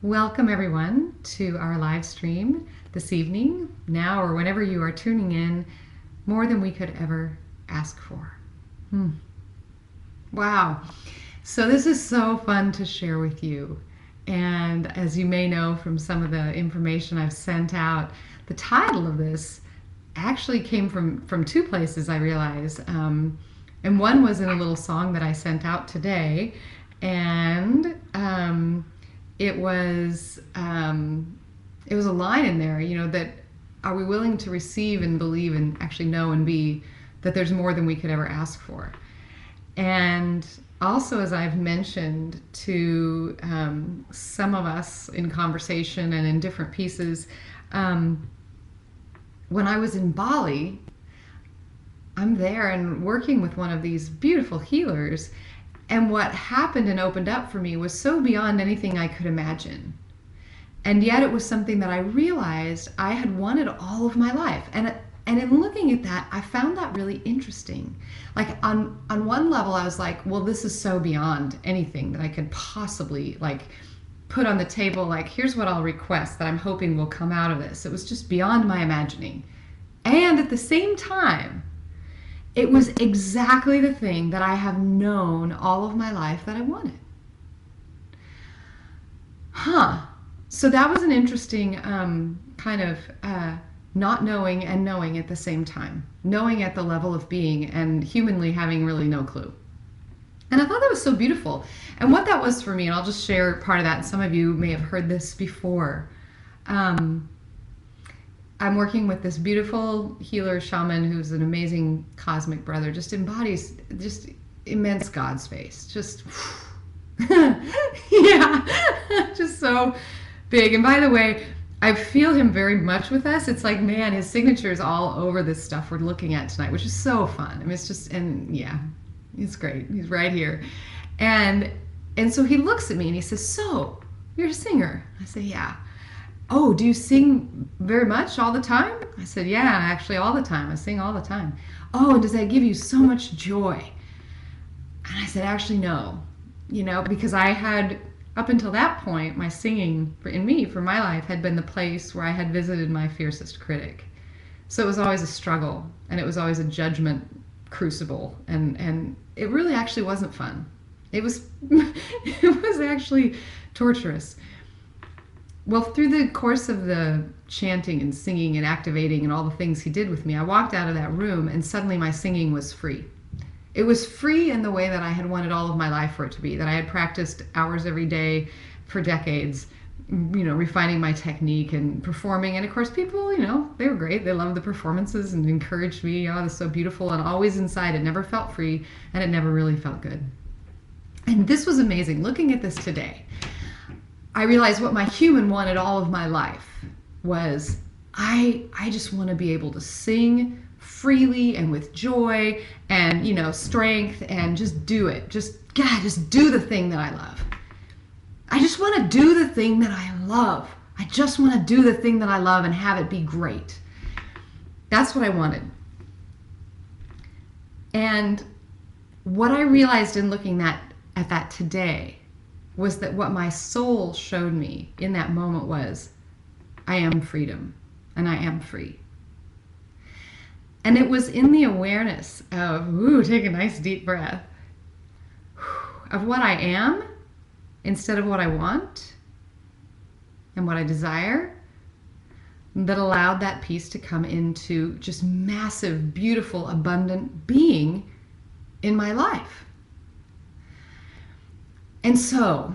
Welcome, everyone, to our live stream this evening, now or whenever you are tuning in. More than we could ever ask for. Wow. So, this is so fun to share with you. And as you may know from some of the information I've sent out, the title of this actually came from two places, I realize. And one was in a little song that I sent out today. And it was a line in there, that are we willing to receive and believe and actually know and be that there's more than we could ever ask for. And also, as I've mentioned to some of us in conversation and in different pieces, when I was in Bali, I'm there and working with one of these beautiful healers. And what happened and opened up for me was so beyond anything I could imagine. And yet it was something that I realized I had wanted all of my life. And in looking at that, I found that really interesting. Like on one level, I was like, well, this is so beyond anything that I could possibly put on the table. Like, here's what I'll request that I'm hoping will come out of this. It was just beyond my imagining. And at the same time, it was exactly the thing that I have known all of my life that I wanted. So that was an interesting kind of not knowing and knowing at the same time. Knowing at the level of being and humanly having really no clue. And I thought that was so beautiful. And what that was for me, and I'll just share part of that, and some of you may have heard this before. I'm working with this beautiful healer shaman who's an amazing cosmic brother, just embodies just immense God space. Just, yeah, just so big. And by the way, I feel him very much with us. It's like, man, his signature is all over this stuff we're looking at tonight, which is so fun. I mean, it's just, and yeah, it's great. He's right here. And so he looks at me and he says, so, you're a singer? I say, yeah. Oh, do you sing very much all the time? I said, yeah, actually all the time. I sing all the time. Oh, and does that give you so much joy? And I said, actually, no. Because I had, up until that point, my singing for my life, had been the place where I had visited my fiercest critic. So it was always a struggle, and it was always a judgment crucible, and it really actually wasn't fun. It was, it was actually torturous. Well, through the course of the chanting and singing and activating and all the things he did with me, I walked out of that room and suddenly my singing was free. It was free in the way that I had wanted all of my life for it to be, that I had practiced hours every day for decades, refining my technique and performing. And of course, people, they were great. They loved the performances and encouraged me. Oh, this is so beautiful. And always inside, it never felt free and it never really felt good. And this was amazing. Looking at this today, I realized what my human wanted all of my life was I just want to be able to sing freely and with joy and, strength and just do it. Just do the thing that I love. I just want to do the thing that I love. I just want to do the thing that I love and have it be great. That's what I wanted. And what I realized in looking at that today was that what my soul showed me in that moment was, I am freedom and I am free. And it was in the awareness of, take a nice deep breath, of what I am instead of what I want and what I desire, that allowed that peace to come into just massive, beautiful, abundant being in my life. And so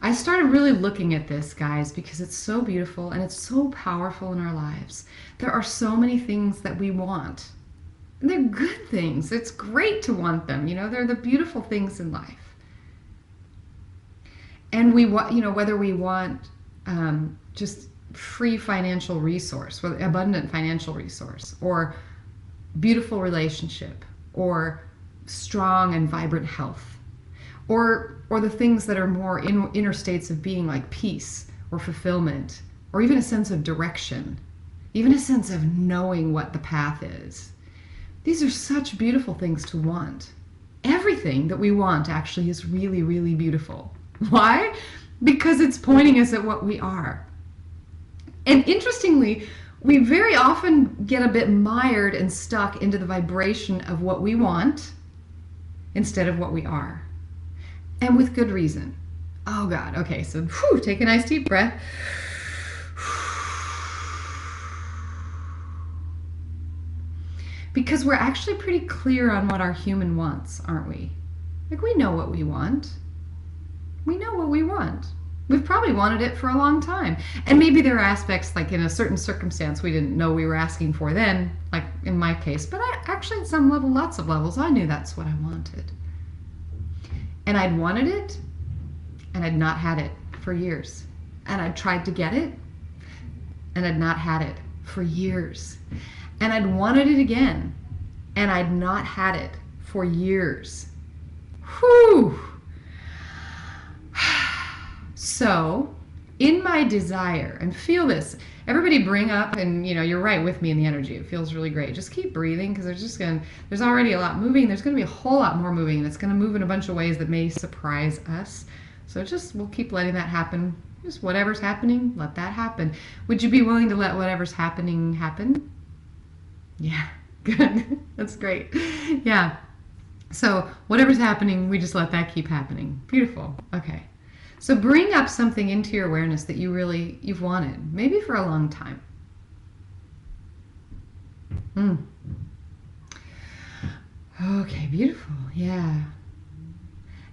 I started really looking at this, guys, because it's so beautiful and it's so powerful in our lives. There are so many things that we want. And they're good things. It's great to want them. They're the beautiful things in life. And we want, whether we want just free financial resource, whether abundant financial resource, or beautiful relationship, or strong and vibrant health, or the things that are more inner states of being, like peace or fulfillment, or even a sense of direction, even a sense of knowing what the path is. These are such beautiful things to want. everything that we want actually is really, really beautiful. Why? Because it's pointing us at what we are. And interestingly, we very often get a bit mired and stuck into the vibration of what we want instead of what we are. And with good reason. Oh God, okay, so take a nice deep breath. Because we're actually pretty clear on what our human wants, aren't we? Like, we know what we want. We know what we want. We've probably wanted it for a long time. And maybe there are aspects, like in a certain circumstance, we didn't know we were asking for then, like in my case. But I actually, at some level, lots of levels, I knew that's what I wanted. And I'd wanted it, and I'd not had it for years. And I'd tried to get it, and I'd not had it for years. And I'd wanted it again, and I'd not had it for years. Whew! So, in my desire, and feel this, everybody bring up, and you're right with me in the energy. It feels really great. Just keep breathing, because there's already a lot moving. There's going to be a whole lot more moving, and it's going to move in a bunch of ways that may surprise us. So we'll keep letting that happen. Just whatever's happening, let that happen. Would you be willing to let whatever's happening happen? Yeah, good. That's great. Yeah. So whatever's happening, we just let that keep happening. Beautiful. Okay. So bring up something into your awareness that you've wanted, maybe for a long time. Okay, beautiful. Yeah.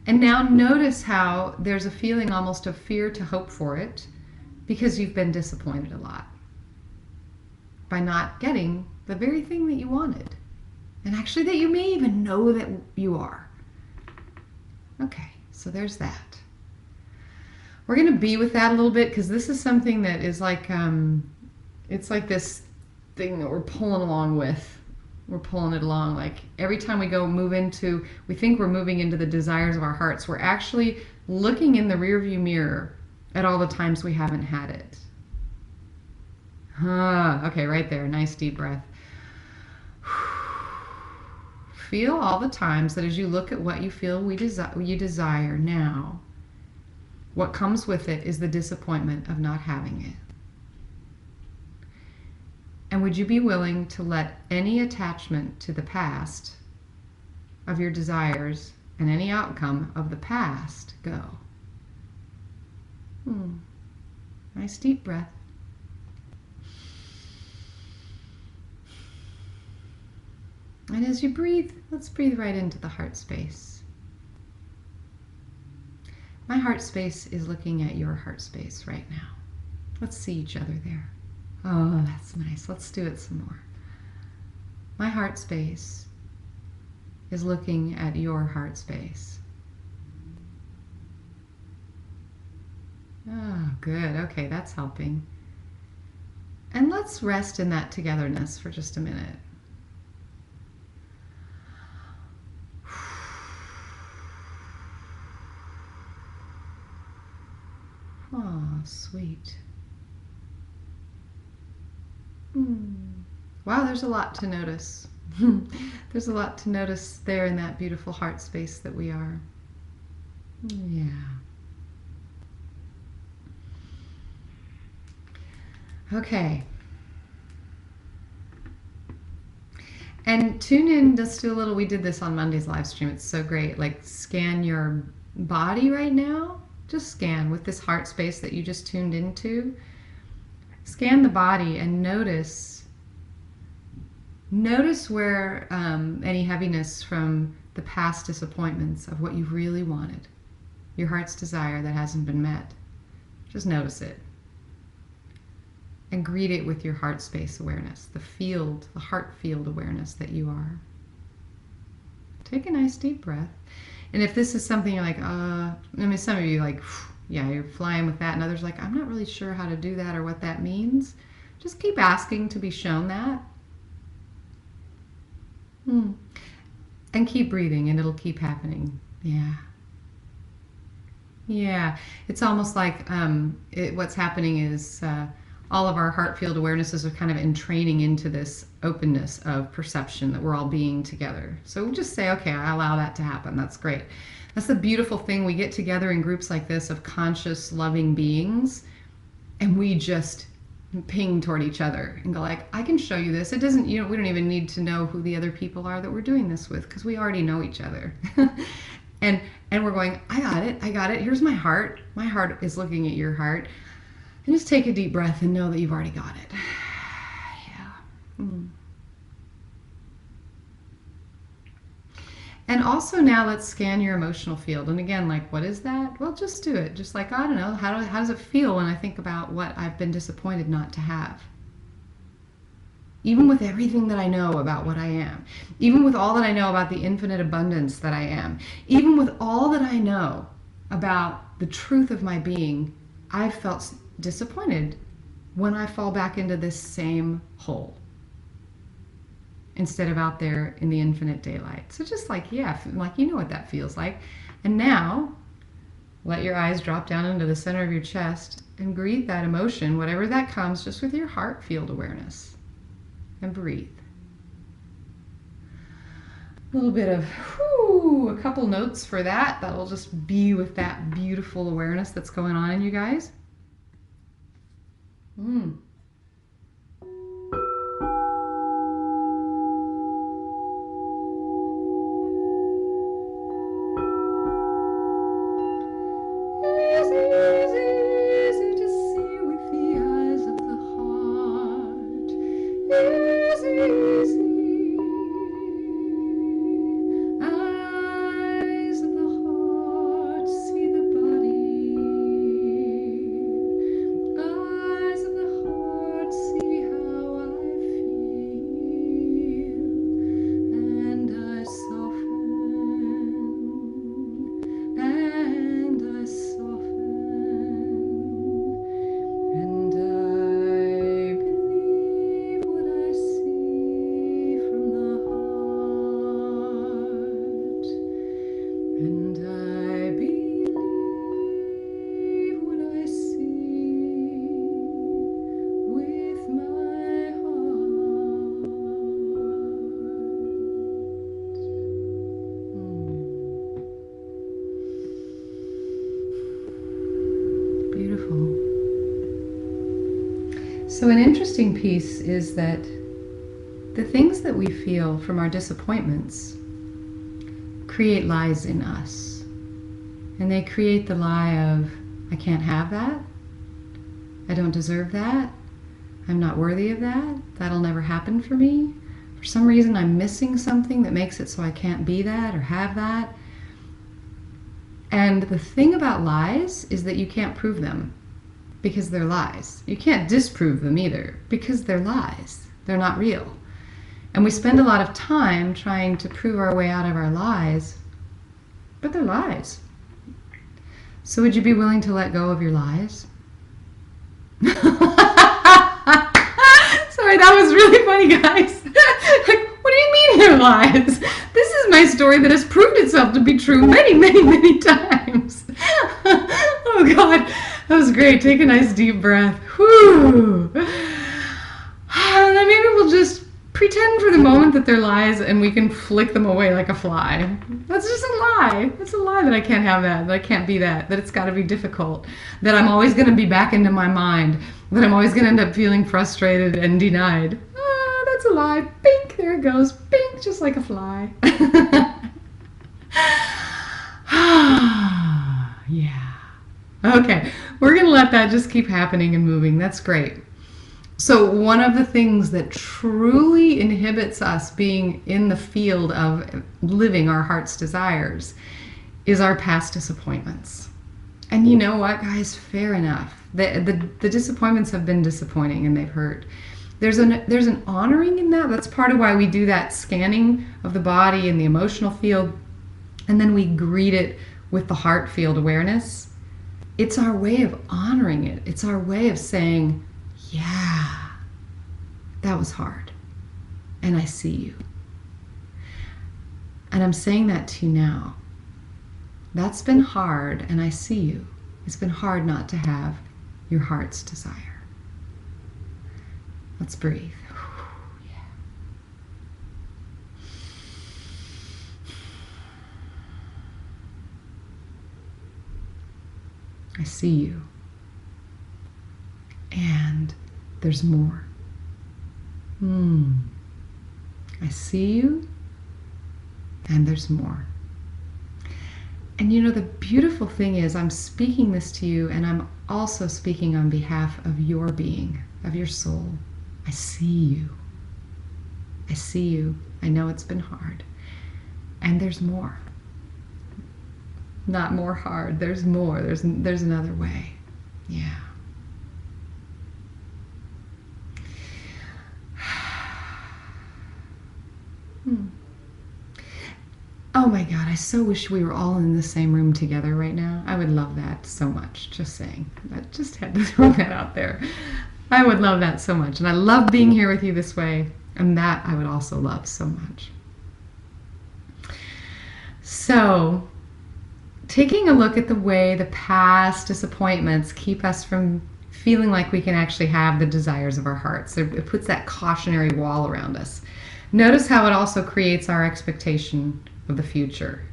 And now notice how there's a feeling almost of fear to hope for it because you've been disappointed a lot by not getting the very thing that you wanted. And actually that you may even know that you are. Okay, so there's that. We're going to be with that a little bit because this is something that is like, it's like this thing that we're pulling along with. We're pulling it along. Like every time we we think we're moving into the desires of our hearts, we're actually looking in the rearview mirror at all the times we haven't had it. Okay, right there. Nice deep breath. Feel all the times that as you look at what you feel you desire now, what comes with it is the disappointment of not having it. And would you be willing to let any attachment to the past of your desires and any outcome of the past go? Nice deep breath. And as you breathe, let's breathe right into the heart space. My heart space is looking at your heart space right now. Let's see each other there. Oh, that's nice. Let's do it some more. My heart space is looking at your heart space. Oh, good. Okay, that's helping. And let's rest in that togetherness for just a minute. Oh, sweet. Wow, there's a lot to notice. There's a lot to notice there in that beautiful heart space that we are. Yeah. Okay. And tune in, just do a little, we did this on Monday's live stream. It's so great. Like scan your body right now. Just scan with this heart space that you just tuned into. Scan the body and notice where any heaviness from the past disappointments of what you really wanted, your heart's desire that hasn't been met. Just notice it. And greet it with your heart space awareness, the heart field awareness that you are. Take a nice deep breath. And if this is something you're like, some of you like, yeah, you're flying with that, and others like, I'm not really sure how to do that or what that means. Just keep asking to be shown that. And keep breathing, and it'll keep happening. Yeah. Yeah. It's almost like what's happening is all of our heart field awarenesses are kind of in training into this openness of perception that we're all being together. So we just say, okay, I allow that to happen. That's great. That's the beautiful thing. We get together in groups like this of conscious, loving beings, and we just ping toward each other and go like, I can show you this. It doesn't, we don't even need to know who the other people are that we're doing this with, because we already know each other. and we're going, I got it. Here's my heart. My heart is looking at your heart. And just take a deep breath and know that you've already got it. Yeah. And also now let's scan your emotional field. And again, like, what is that? Well, just do it. Just like, I don't know, how does it feel when I think about what I've been disappointed not to have? Even with everything that I know about what I am, even with all that I know about the infinite abundance that I am, even with all that I know about the truth of my being, I've felt disappointed when I fall back into this same hole instead of out there in the infinite daylight. So just like, yeah, like, you know what that feels like. And now let your eyes drop down into the center of your chest and greet that emotion, whatever that comes, just with your heart field awareness, and breathe. A little bit of a couple notes for that. That'll just be with that beautiful awareness that's going on in you guys. Easy to see with the eyes of the heart. Easy. Eyes of the heart, see the body. Eyes of the heart, see how I feel. And I soften. And I soften. And I believe what I see from the heart. And I believe what I see with my heart. Beautiful. So an interesting piece is that the things that we feel from our disappointments create lies in us. And they create the lie of, I can't have that. I don't deserve that. I'm not worthy of that. That'll never happen for me. For some reason, I'm missing something that makes it so I can't be that or have that. And the thing about lies is that you can't prove them because they're lies. You can't disprove them either because they're lies. They're not real. And we spend a lot of time trying to prove our way out of our lies, but they're lies. So would you be willing to let go of your lies? Sorry, that was really funny, guys. Like, what do you mean they're lies? This is my story that has proved itself to be true many, many, many times. Oh God, that was great. Take a nice deep breath. Whew. And then maybe we'll just pretend for the moment that they're lies and we can flick them away like a fly. That's just a lie. That's a lie that I can't have that I can't be that it's got to be difficult, that I'm always going to be back into my mind, that I'm always going to end up feeling frustrated and denied. That's a lie. Bink, there it goes. Bink, just like a fly. Yeah. Okay, we're going to let that just keep happening and moving. That's great. So one of the things that truly inhibits us being in the field of living our heart's desires is our past disappointments. And you know what, guys? Fair enough. The disappointments have been disappointing and they've hurt. There's an honoring in that. That's part of why we do that scanning of the body and the emotional field, and then we greet it with the heart field awareness. It's our way of honoring it. It's our way of saying, yeah, that was hard, and I see you. And I'm saying that to you now. That's been hard, and I see you. It's been hard not to have your heart's desire. Let's breathe. I see you. And there's more. I see you, and there's more. And you know, the beautiful thing is I'm speaking this to you, and I'm also speaking on behalf of your being, of your soul. I see you. I see you. I know it's been hard. And there's more. Not more hard. There's more. There's another way. Yeah. Oh my God, I so wish we were all in the same room together right now. I would love that so much. Just saying. I just had to throw that out there. I would love that so much. And I love being here with you this way. And that I would also love so much. So, taking a look at the way the past disappointments keep us from feeling like we can actually have the desires of our hearts. It puts that cautionary wall around us. Notice how it also creates our expectation of the future.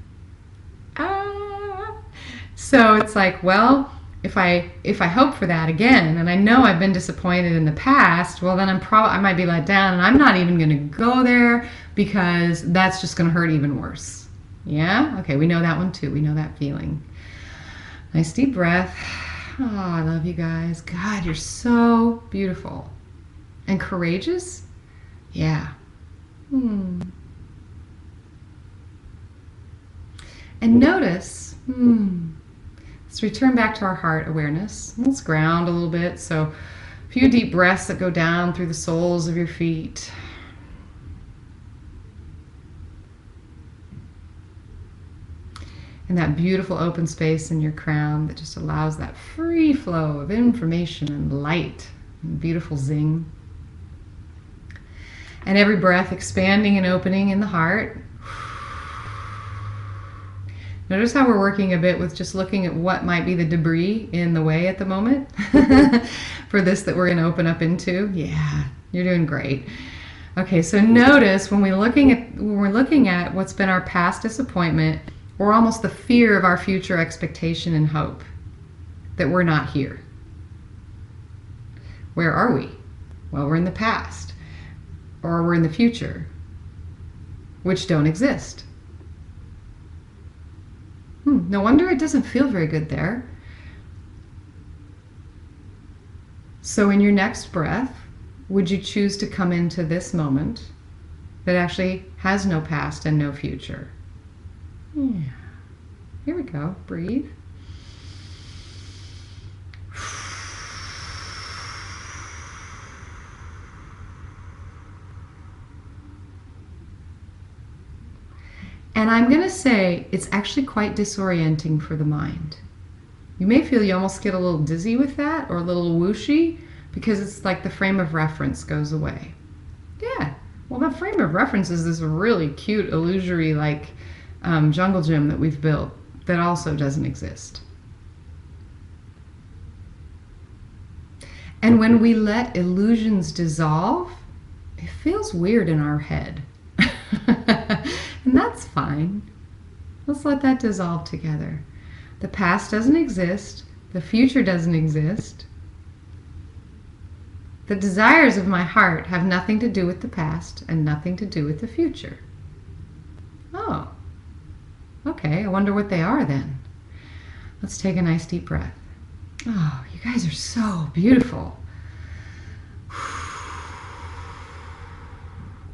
So it's like, well, if I hope for that again, and I know I've been disappointed in the past, well then I might be let down, and I'm not even going to go there because that's just going to hurt even worse. Yeah? Okay, we know that one too. We know that feeling. Nice deep breath. Oh, I love you guys. God, you're so beautiful and courageous. Yeah. And notice, let's return back to our heart awareness. Let's ground a little bit. So a few deep breaths that go down through the soles of your feet. And that beautiful open space in your crown that just allows that free flow of information and light and beautiful zing. And every breath expanding and opening in the heart. Notice how we're working a bit with just looking at what might be the debris in the way at the moment for this that we're going to open up into. Yeah, you're doing great. Okay, so notice when we're looking at what's been our past disappointment, or almost the fear of our future expectation and hope that we're not here. Where are we? Well, we're in the past, or we're in the future, which don't exist. No wonder it doesn't feel very good there. So in your next breath, would you choose to come into this moment that actually has no past and no future? Yeah. Here we go. Breathe. And I'm going to say it's actually quite disorienting for the mind. You may feel you almost get a little dizzy with that, or a little whooshy, because it's like the frame of reference goes away. Yeah, well, that frame of reference is this really cute, illusory, like jungle gym that we've built that also doesn't exist. And when we let illusions dissolve, it feels weird in our head. And that's fine. Let's let that dissolve together. The past doesn't exist. The future doesn't exist. The desires of my heart have nothing to do with the past and nothing to do with the future. Oh, okay. I wonder what they are then. Let's take a nice deep breath. Oh, you guys are so beautiful.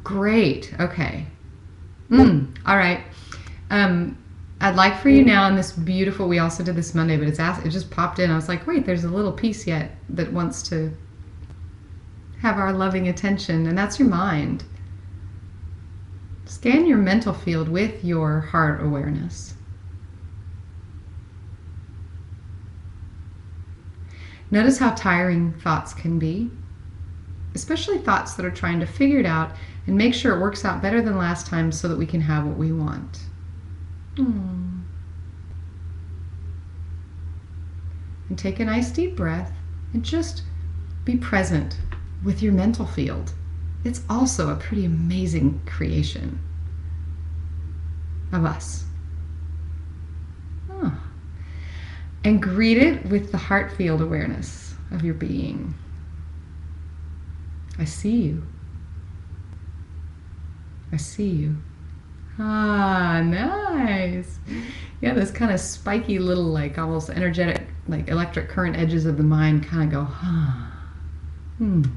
Great. Okay. All right. I'd like for you now in this beautiful, we also did this Monday, but it just popped in. I was like, wait, there's a little piece yet that wants to have our loving attention, and that's your mind. Scan your mental field with your heart awareness. Notice how tiring thoughts can be, especially thoughts that are trying to figure it out and make sure it works out better than last time so that we can have what we want. And take a nice deep breath and just be present with your mental field. It's also a pretty amazing creation of us. Oh. And greet it with the heart field awareness of your being. I see you. I see you. Ah, nice. Yeah, those kind of spiky little, like almost energetic, like electric current edges of the mind kind of go,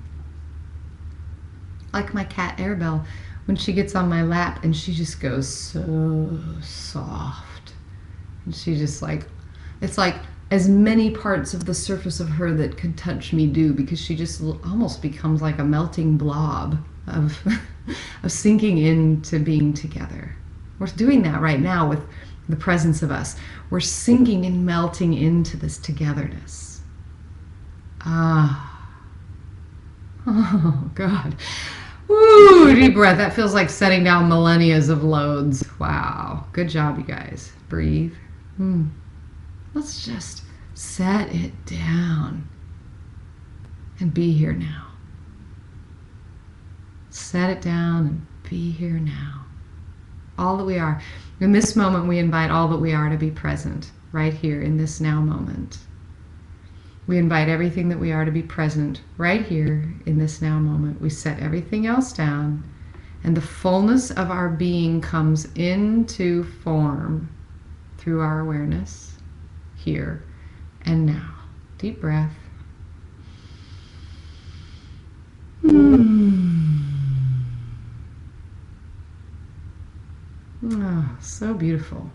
Like my cat Arabelle, when she gets on my lap and she just goes so soft. And she just like, it's like as many parts of the surface of her that could touch me do, because she just almost becomes like a melting blob of of sinking into being together. We're doing that right now with the presence of us. We're sinking and melting into this togetherness. Ah. Oh, God. Woo, deep breath. That feels like setting down millennias of loads. Wow. Good job, you guys. Breathe. Let's just set it down and be here now. Set it down and be here now. All that we are. In this moment, we invite all that we are to be present right here in this now moment. We invite everything that we are to be present right here in this now moment. We set everything else down, and the fullness of our being comes into form through our awareness here and now. Deep breath. Oh, so beautiful.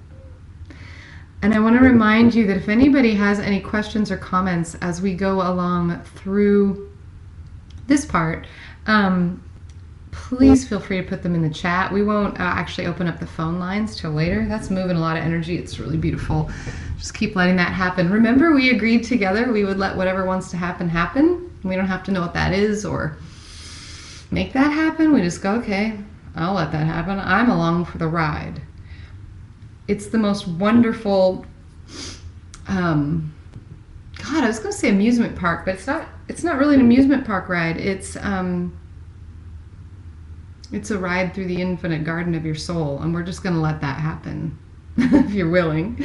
And I want to remind you that if anybody has any questions or comments as we go along through this part, please feel free to put them in the chat. We won't actually open up the phone lines till later. That's moving a lot of energy. It's really beautiful. Just keep letting that happen. Remember, we agreed together we would let whatever wants to happen, happen. We don't have to know what that is or make that happen. We just go, okay, I'll let that happen. I'm along for the ride. It's the most wonderful, God, I was going to say amusement park, but it's not really an amusement park ride. It's a ride through the infinite garden of your soul, and we're just going to let that happen if you're willing.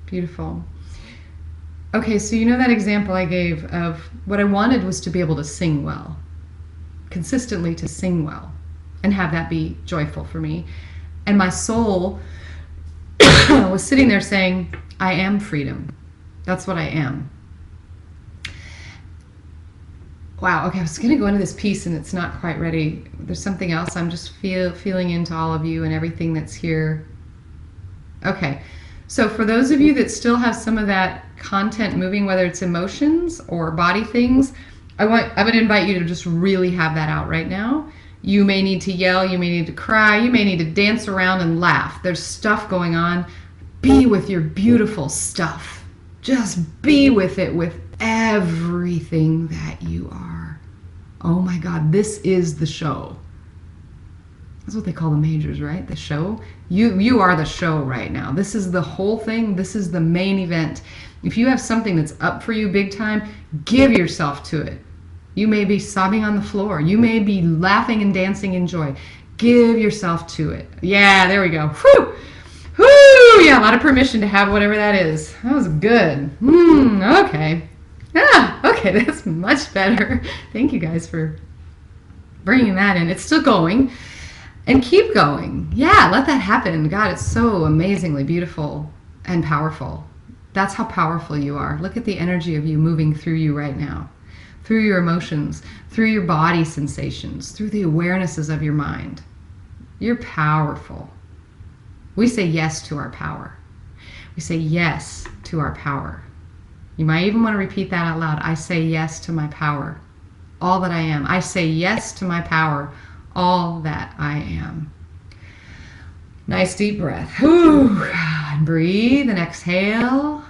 Beautiful. Okay, so you know that example I gave of what I wanted was to be able to sing well, consistently to sing well, and have that be joyful for me. And my soul was sitting there saying, I am freedom. That's what I am. Wow, okay, I was going to go into this piece and it's not quite ready. There's something else. I'm just feeling into all of you and everything that's here. Okay, so for those of you that still have some of that content moving, whether it's emotions or body things, I would invite you to just really have that out right now. You may need to yell, you may need to cry, you may need to dance around and laugh. There's stuff going on. Be with your beautiful stuff. Just be with it, with everything that you are. Oh my God, this is the show. That's what they call the majors, right? The show. You are the show right now. This is the whole thing. This is the main event. If you have something that's up for you big time, give yourself to it. You may be sobbing on the floor. You may be laughing and dancing in joy. Give yourself to it. Yeah, there we go. Whew! Whew! Yeah, a lot of permission to have whatever that is. That was good. Okay. Okay, that's much better. Thank you guys for bringing that in. It's still going. And keep going. Yeah, let that happen. God, it's so amazingly beautiful and powerful. That's how powerful you are. Look at the energy of you moving through you right now. Through your emotions, through your body sensations, through the awarenesses of your mind. You're powerful. We say yes to our power. We say yes to our power. You might even want to repeat that out loud. I say yes to my power, all that I am. I say yes to my power, all that I am. Nice deep breath. Whew. And breathe and exhale.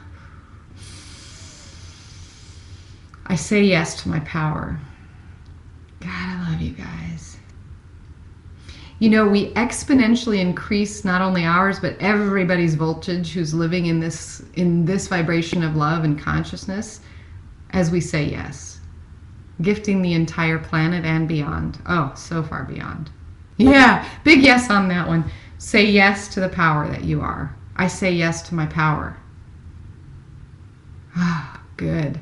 I say yes to my power. God, I love you guys. You know, we exponentially increase not only ours, but everybody's voltage who's living in this vibration of love and consciousness as we say yes, gifting the entire planet and beyond. Oh, so far beyond. Yeah, big yes on that one. Say yes to the power that you are. I say yes to my power. Ah, good.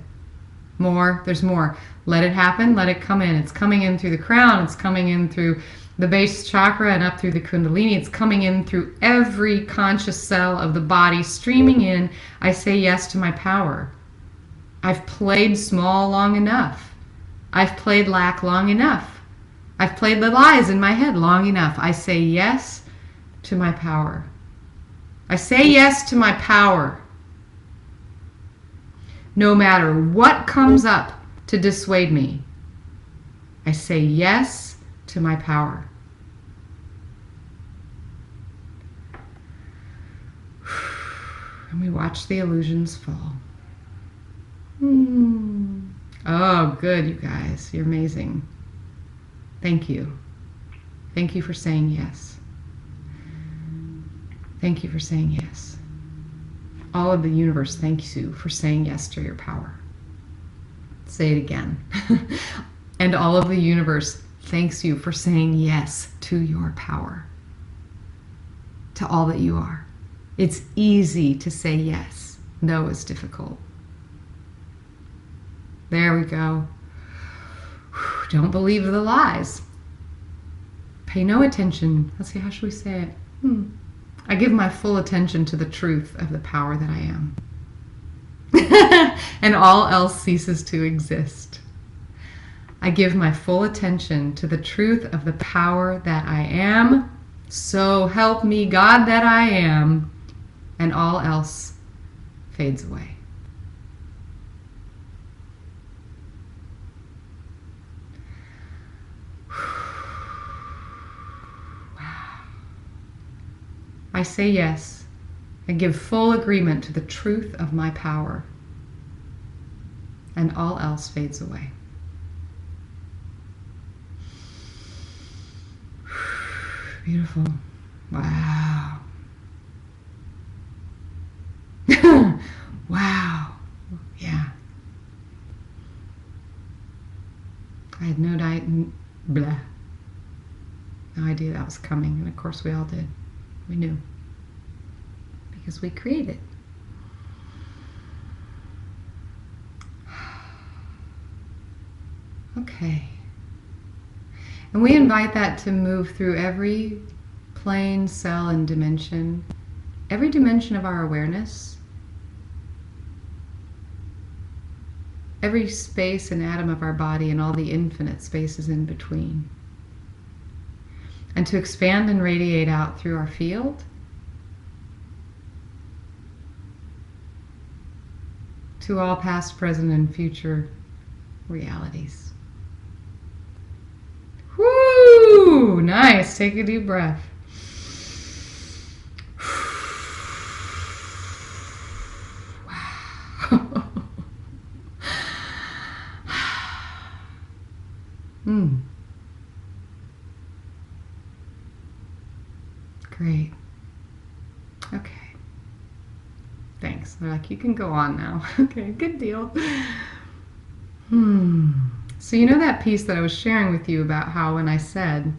More, there's more. Let it happen, let it come in. It's coming in through the crown, it's coming in through the base chakra and up through the kundalini. It's coming in through every conscious cell of the body, streaming in. I say yes to my power. I've played small long enough. I've played lack long enough. I've played the lies in my head long enough. I say yes to my power. I say yes to my power. No matter what comes up to dissuade me, I say yes to my power. And we watch the illusions fall. Oh, good, you guys. You're amazing. Thank you. Thank you for saying yes. Thank you for saying yes. All of the universe thanks you for saying yes to your power. Say it again. And all of the universe thanks you for saying yes to your power, to all that you are. It's easy to say yes. No, it's difficult. There we go. Don't believe the lies. Pay no attention. Let's see, how should we say it? I give my full attention to the truth of the power that I am. And all else ceases to exist. I give my full attention to the truth of the power that I am. So help me God that I am. And all else fades away. I say yes and give full agreement to the truth of my power, and all else fades away. Beautiful. Wow. Wow. Yeah. I had no idea that was coming, and of course we all did. We knew, because we created. Okay. And we invite that to move through every plane, cell, and dimension, every dimension of our awareness, every space and atom of our body, and all the infinite spaces in between. And to expand and radiate out through our field, to all past, present, and future realities. Woo! Nice. Take a deep breath. Wow. Great. Okay. Thanks. They're like, you can go on now. Okay, good deal. So you know that piece that I was sharing with you about how when I said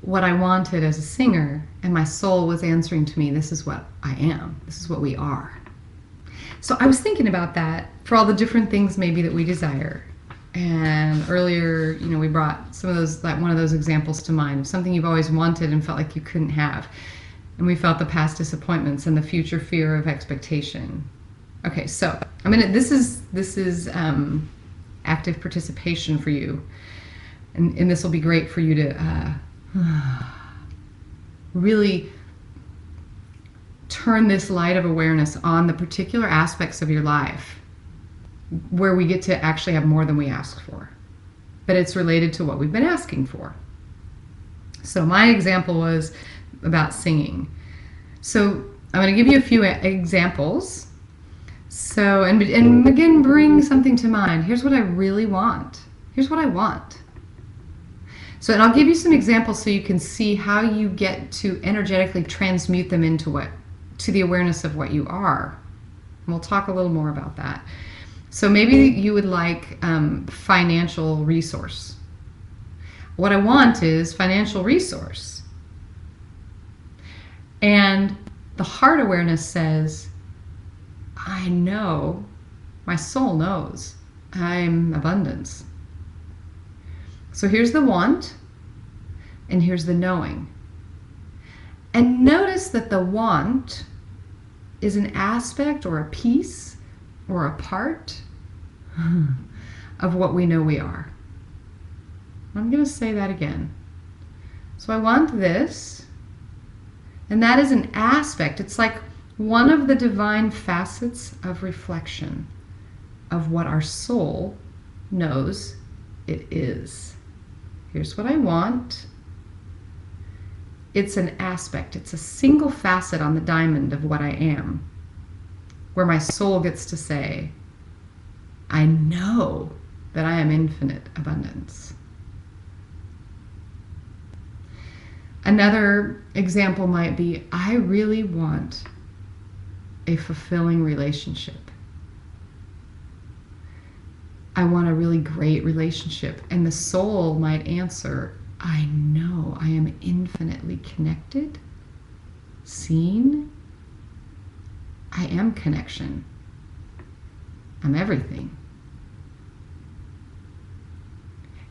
what I wanted as a singer and my soul was answering to me, this is what I am. This is what we are. So I was thinking about that for all the different things maybe that we desire. And earlier, you know, we brought some of those, like one of those examples to mind, something you've always wanted and felt like you couldn't have. And we felt the past disappointments and the future fear of expectation. Okay, so I'm gonna. This is active participation for you, and this will be great for you to really turn this light of awareness on the particular aspects of your life where we get to actually have more than we ask for, but it's related to what we've been asking for. So my example was about singing. So I'm going to give you a few examples. So, and again, bring something to mind. Here's what I really want. Here's what I want. So, and I'll give you some examples so you can see how you get to energetically transmute them into to the awareness of what you are. And we'll talk a little more about that. So maybe you would like financial resource. What I want is financial resource. And the heart awareness says, I know, my soul knows, I'm abundance. So here's the want, and here's the knowing. And notice that the want is an aspect or a piece or a part of what we know we are. I'm going to say that again. So I want this, and that is an aspect. It's like one of the divine facets of reflection of what our soul knows it is. Here's what I want. It's an aspect. It's a single facet on the diamond of what I am, where my soul gets to say, I know that I am infinite abundance. Another example might be, I really want a fulfilling relationship. I want a really great relationship. And the soul might answer, I know I am infinitely connected, seen. I am connection. I'm everything.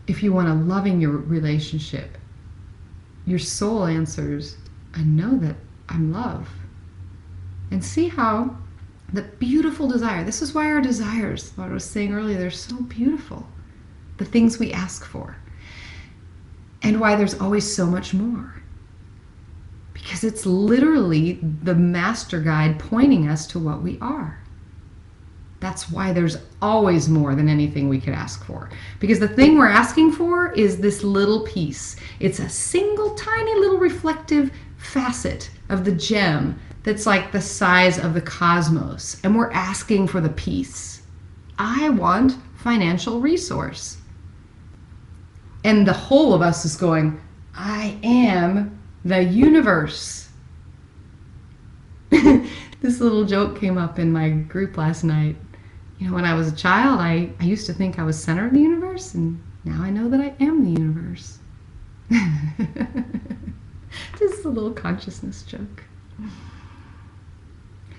If you want a loving your relationship, your soul answers, I know that I'm love. And see how the beautiful desire, this is why our desires, what I was saying earlier, they're so beautiful. The things we ask for. And why there's always so much more. Because it's literally the master guide pointing us to what we are. That's why there's always more than anything we could ask for. Because the thing we're asking for is this little piece. It's a single tiny little reflective facet of the gem that's like the size of the cosmos. And we're asking for the piece. I want financial resource. And the whole of us is going, I am the universe. This little joke came up in my group last night. You know, when I was a child, I used to think I was center of the universe, and now I know that I am the universe. Just a little consciousness joke.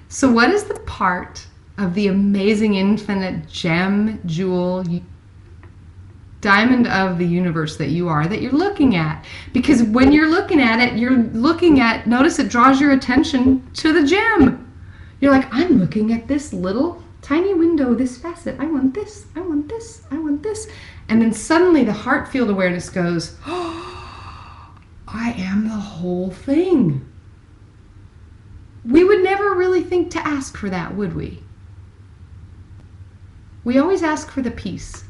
So what is the part of the amazing infinite gem, jewel, diamond of the universe that you are, that you're looking at? Because when you're looking at it, you're looking at, notice it draws your attention to the gem. You're like, I'm looking at this little tiny window, this facet. I want this, I want this, I want this. And then suddenly the heart field awareness goes, oh, I am the whole thing. We would never really think to ask for that, would we? We always ask for the peace.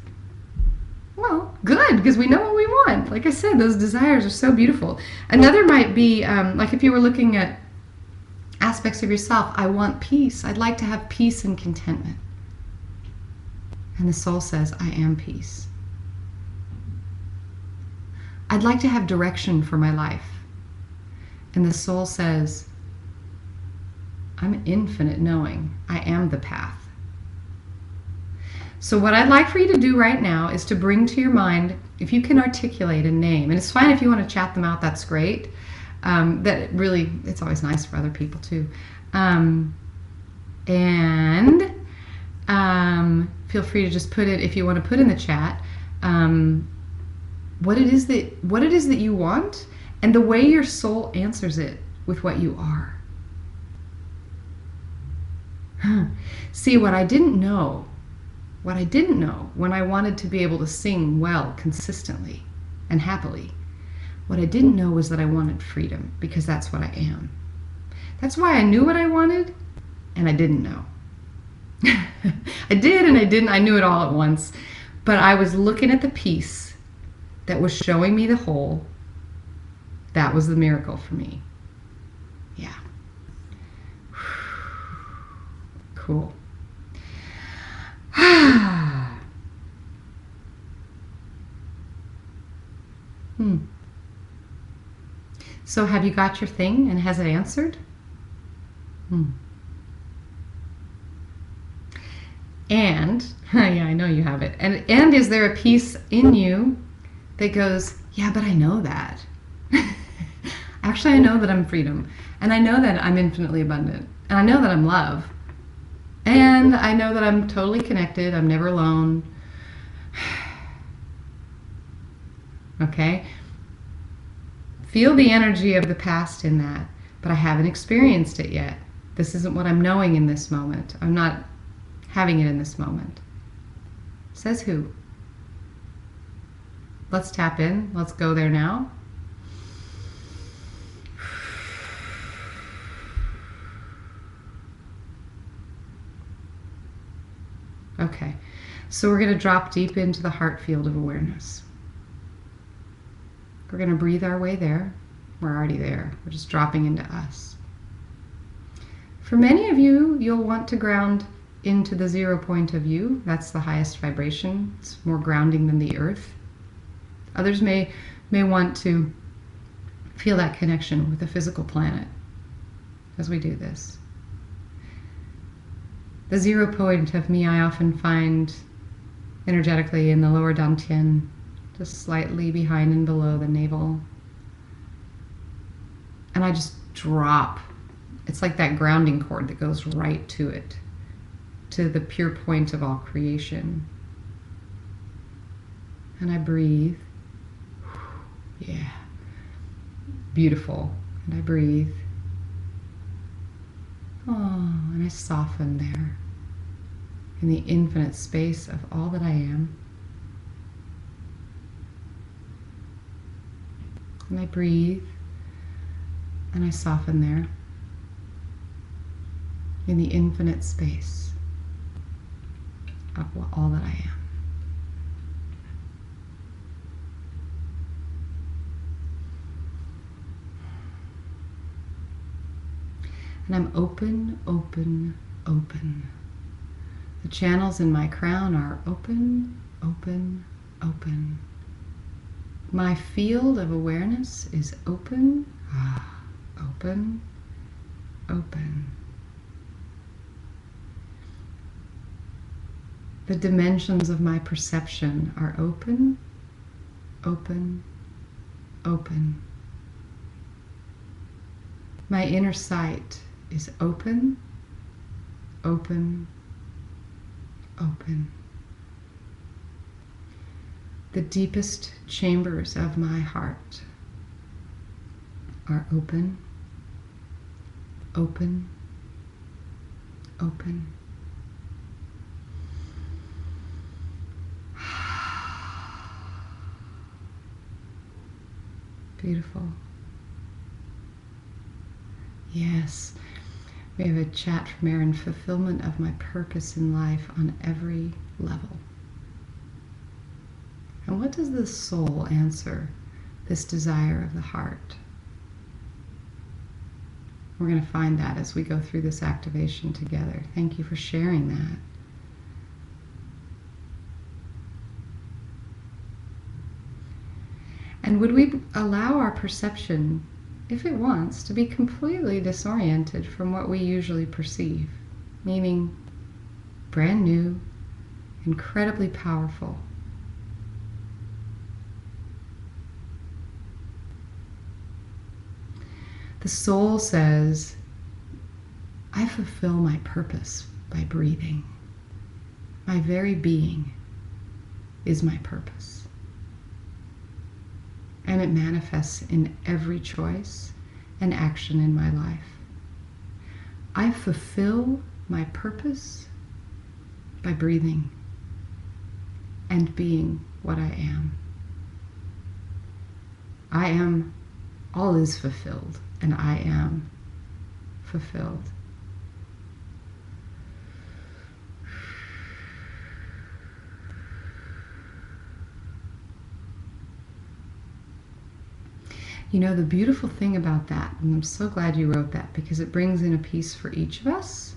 Well, good, because we know what we want. Like I said, those desires are so beautiful. Another might be, like if you were looking at aspects of yourself, I want peace. I'd like to have peace and contentment. And the soul says, I am peace. I'd like to have direction for my life. And the soul says, I'm infinite knowing. I am the path. So what I'd like for you to do right now is to bring to your mind, if you can articulate a name, and it's fine if you want to chat them out, that's great. That really, it's always nice for other people too. Feel free to just put it, if you want to put in the chat, what it is that you want, and the way your soul answers it with what you are. See, what I didn't know when I wanted to be able to sing well, consistently, and happily, what I didn't know was that I wanted freedom, because that's what I am. That's why I knew what I wanted, and I didn't know. I did and I didn't. I knew it all at once. But I was looking at the piece that was showing me the whole. That was the miracle for me. Yeah. Cool. So have you got your thing, and has it answered? And, yeah, I know you have it. And is there a piece in you that goes, yeah, but I know that. Actually, I know that I'm freedom. And I know that I'm infinitely abundant. And I know that I'm love. And I know that I'm totally connected. I'm never alone. Okay? Feel the energy of the past in that. But I haven't experienced it yet. This isn't what I'm knowing in this moment. I'm not having it in this moment. Says who? Let's tap in. Let's go there now. Okay, so we're going to drop deep into the heart field of awareness. We're going to breathe our way there. We're already there. We're just dropping into us. For many of you, you'll want to ground into the 0 point of you. That's the highest vibration. It's more grounding than the earth. Others may want to feel that connection with the physical planet as we do this. The 0 point of me I often find energetically in the lower dantian, just slightly behind and below the navel. And I just drop. It's like that grounding cord that goes right to it, to the pure point of all creation. And I breathe. Yeah. Beautiful. And I breathe. Oh, and I soften there in the infinite space of all that I am. And I breathe and I soften there in the infinite space of all that I am. And I'm open, open, open. The channels in my crown are open, open, open. My field of awareness is open, open, open. The dimensions of my perception are open, open, open. My inner sight is open, open, open. The deepest chambers of my heart are open, open, open. Beautiful. Yes. We have a chat from Erin, fulfillment of my purpose in life on every level. And what does the soul answer this desire of the heart? We're going to find that as we go through this activation together. Thank you for sharing that. And would we allow our perception, if it wants, to be completely disoriented from what we usually perceive, meaning brand new, incredibly powerful. The soul says, I fulfill my purpose by breathing. My very being is my purpose. And it manifests in every choice and action in my life. I fulfill my purpose by breathing and being what I am. I am, all is fulfilled, and I am fulfilled. You know, the beautiful thing about that, and I'm so glad you wrote that, because it brings in a piece for each of us.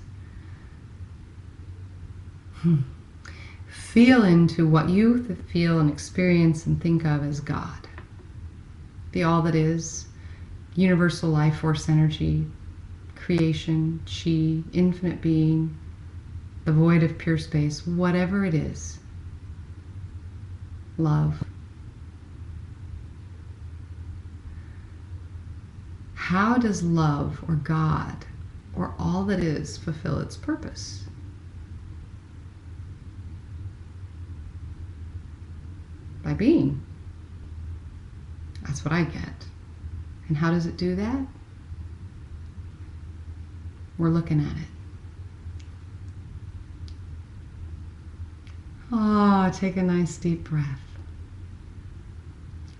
Feel into what you feel and experience and think of as God. The all that is, universal life force energy, creation, chi, infinite being, the void of pure space, whatever it is. Love. How does love or God or all that is fulfill its purpose? By being. That's what I get. And how does it do that? We're looking at it. Oh, take a nice deep breath.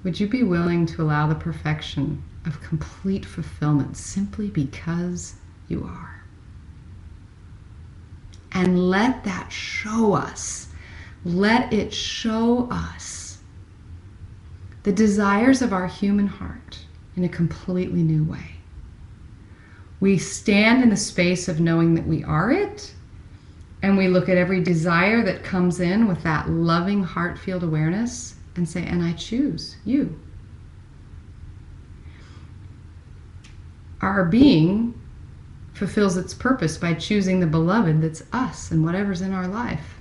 Would you be willing to allow the perfection of complete fulfillment simply because you are? And let that show us, let it show us the desires of our human heart in a completely new way. We stand in the space of knowing that we are it, and we look at every desire that comes in with that loving heart field awareness and say, and I choose you. Our being fulfills its purpose by choosing the beloved that's us and whatever's in our life.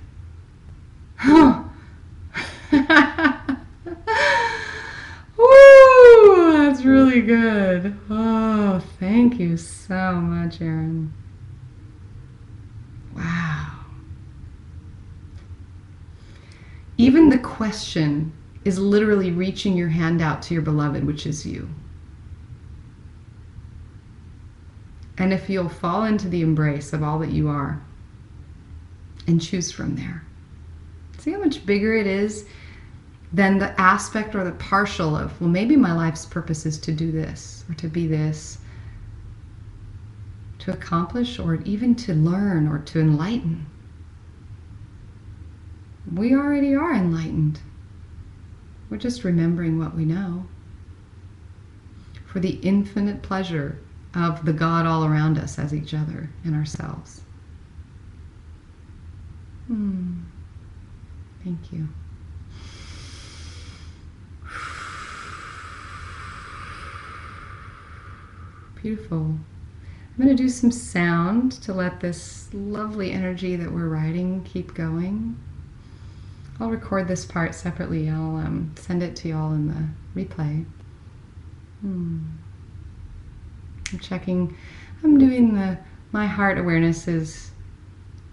Woo! That's really good. Oh, thank you so much, Erin. Wow. Even the question is literally reaching your hand out to your beloved, which is you. And if you'll fall into the embrace of all that you are and choose from there, see how much bigger it is than the aspect or the partial of, well, maybe my life's purpose is to do this or to be this, to accomplish or even to learn or to enlighten. We already are enlightened. We're just remembering what we know for the infinite pleasure of the God all around us as each other and ourselves. Thank you. Beautiful. I'm going to do some sound to let this lovely energy that we're writing keep going. I'll record this part separately. I'll send it to y'all in the replay. I'm checking. I'm doing my heart awareness is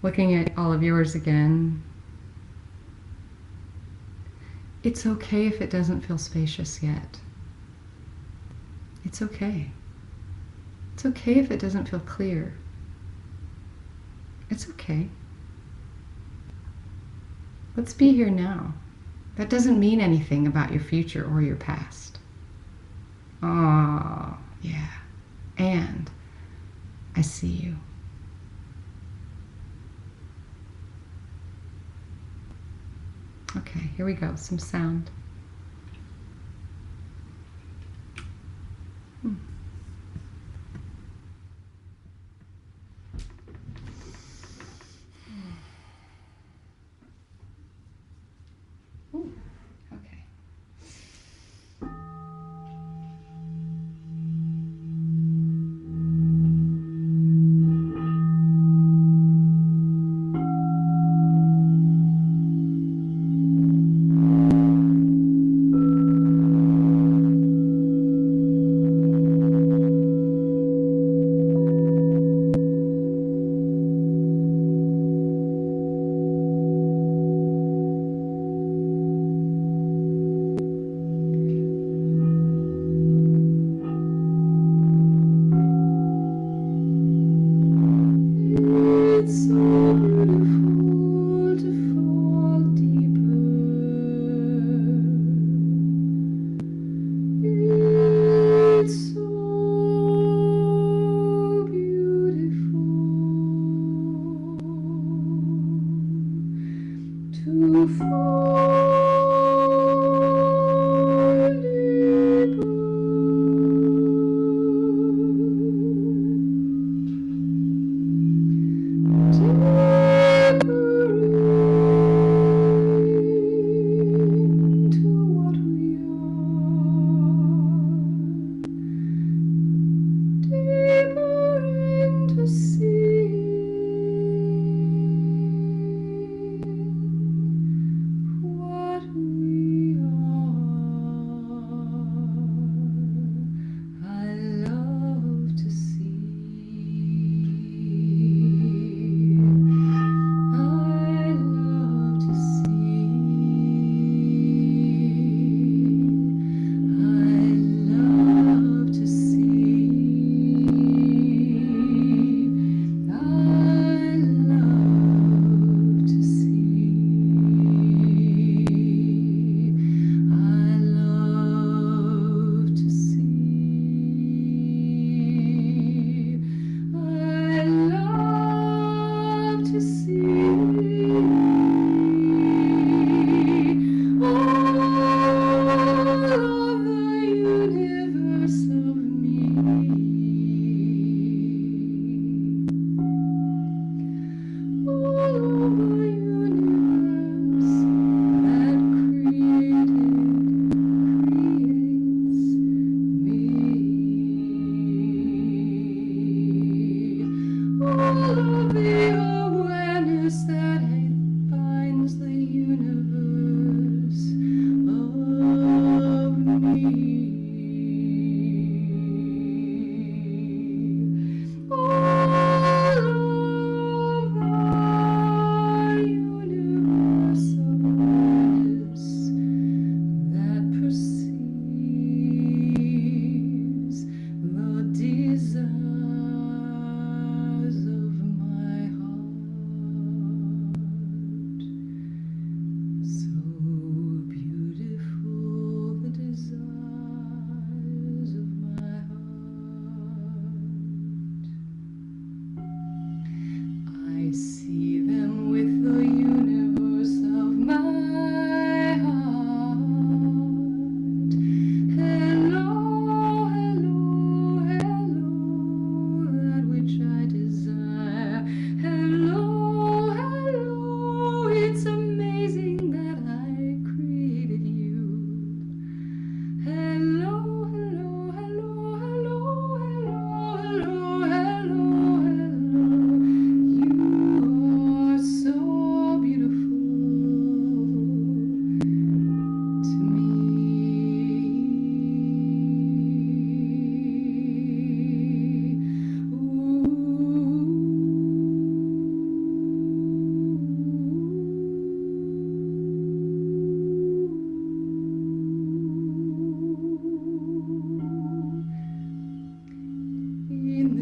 looking at all of yours again. It's okay if it doesn't feel spacious yet. It's okay. It's okay if it doesn't feel clear. It's okay. Let's be here now. That doesn't mean anything about your future or your past. Oh, yeah. And I see you. Okay, here we go. Some sound. Ooh, okay.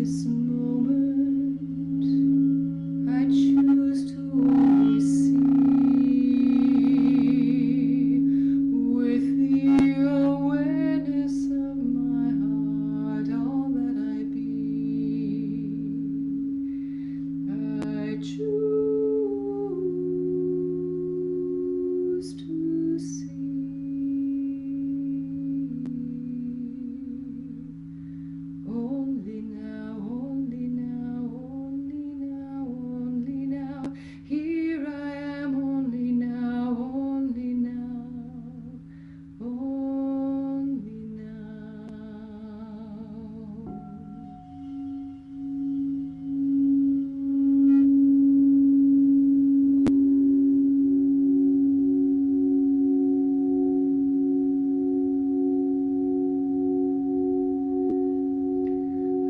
this moment, I choose to only see with the awareness of my heart all that I be. I choose to see. Only now, only now, only now, only now. Here I am, only now, only now, only now.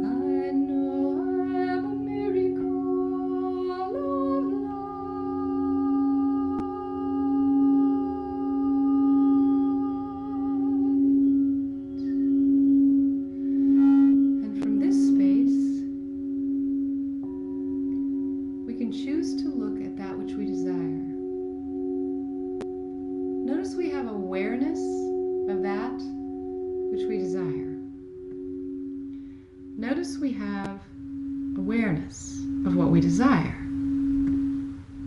I know I am a miracle of light. And from this space, we can choose to look at that which we desire. Notice we have awareness of that which we desire. Notice we have awareness of what we desire.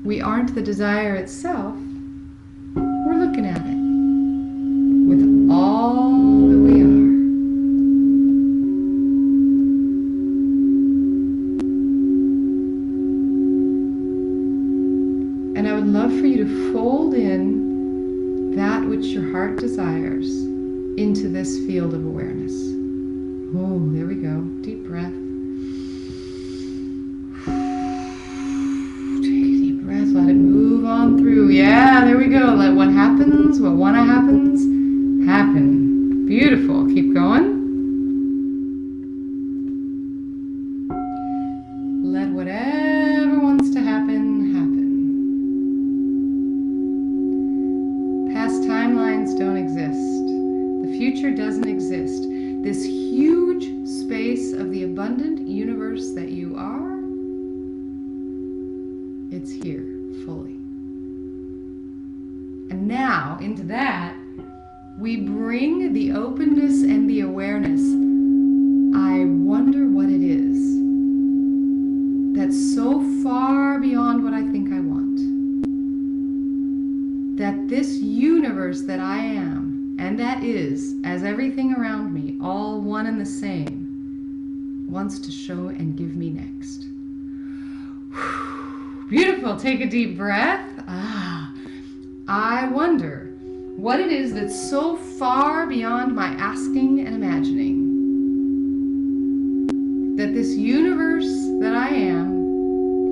We aren't the desire itself. We're looking at it with all that we are. And I would love for you to fold in that which your heart desires into this field of awareness. Oh, there we go. Deep breath. Take a deep breath. Let it move on through. Yeah, there we go. Let what happens, what wanna happens, happen. Beautiful. Keep going. Let whatever wants to happen, happen. Past timelines don't exist. The future doesn't exist. This huge space of the abundant universe that you are, it's here fully. And now, into that, we bring the openness and the awareness. I wonder what it is that's so far beyond what I think I want. That this universe that I am, and that is, as everything around me, all one and the same, wants to show and give me next. Beautiful. Take a deep breath. I wonder what it is that's so far beyond my asking and imagining that this universe that I am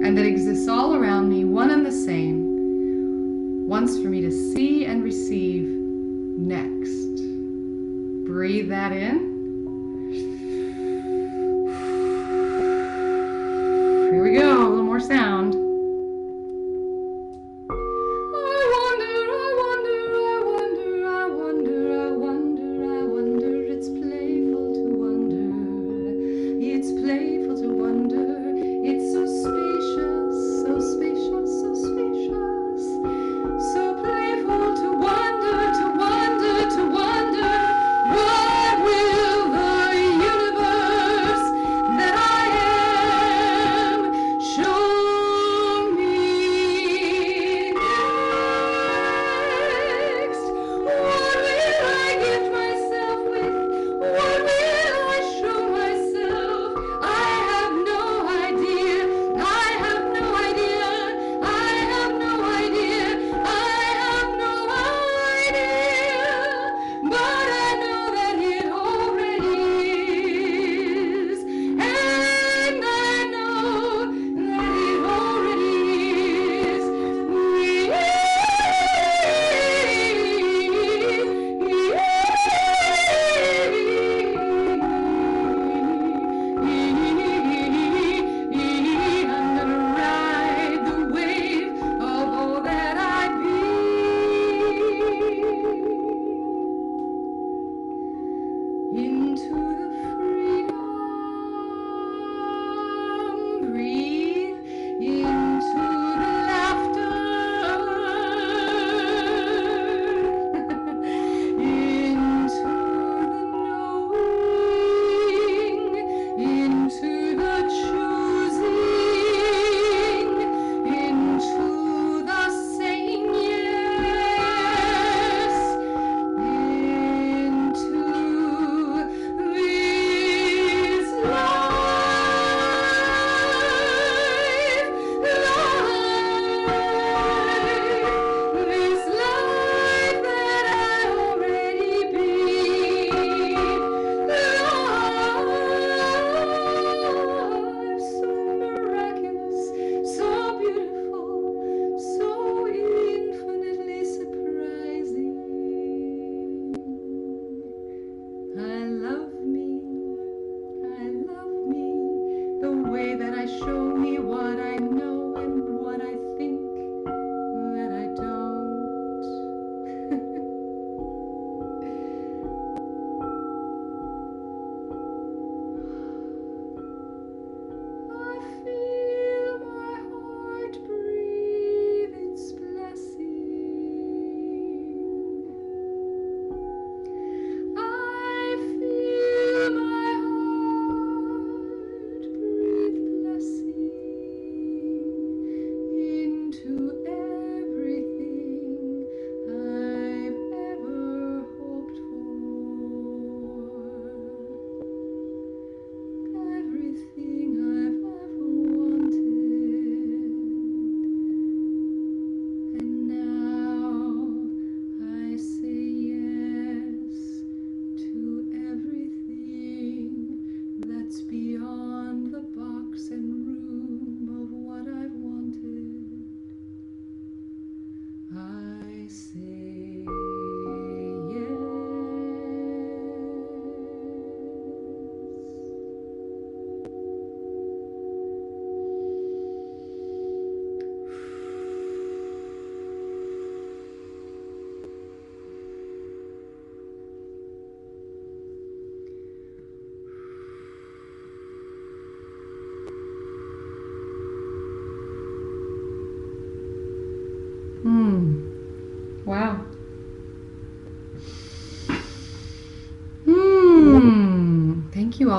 and that exists all around me, one and the same, wants for me to see and receive next. Breathe that in. Here we go, a little more sound. Will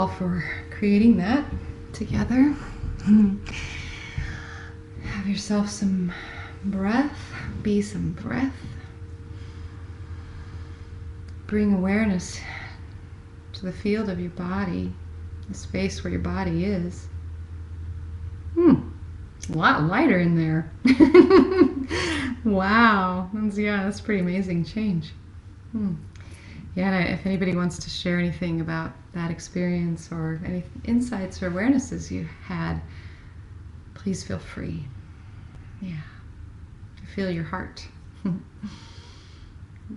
all for creating that together. Have yourself some breath. Be some breath. Bring awareness to the field of your body, the space where your body is. It's a lot lighter in there. Wow. That's a pretty amazing change. Yeah, and if anybody wants to share anything about that experience or any insights or awarenesses you had, please feel free. Yeah. I feel your heart.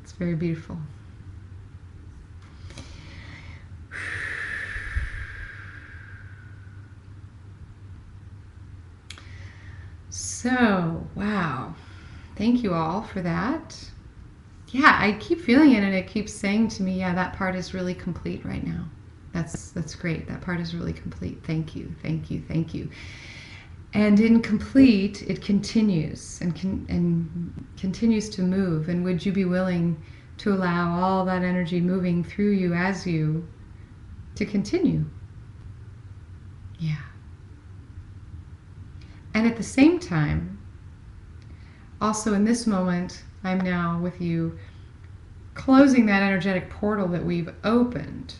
It's very beautiful. So, wow. Thank you all for that. Yeah, I keep feeling it and it keeps saying to me, yeah, that part is really complete right now. That's great. That part is really complete. Thank you, thank you, thank you. And in complete, it continues and continues to move. And would you be willing to allow all that energy moving through you as you to continue? Yeah. And at the same time, also in this moment, I'm now with you closing that energetic portal that we've opened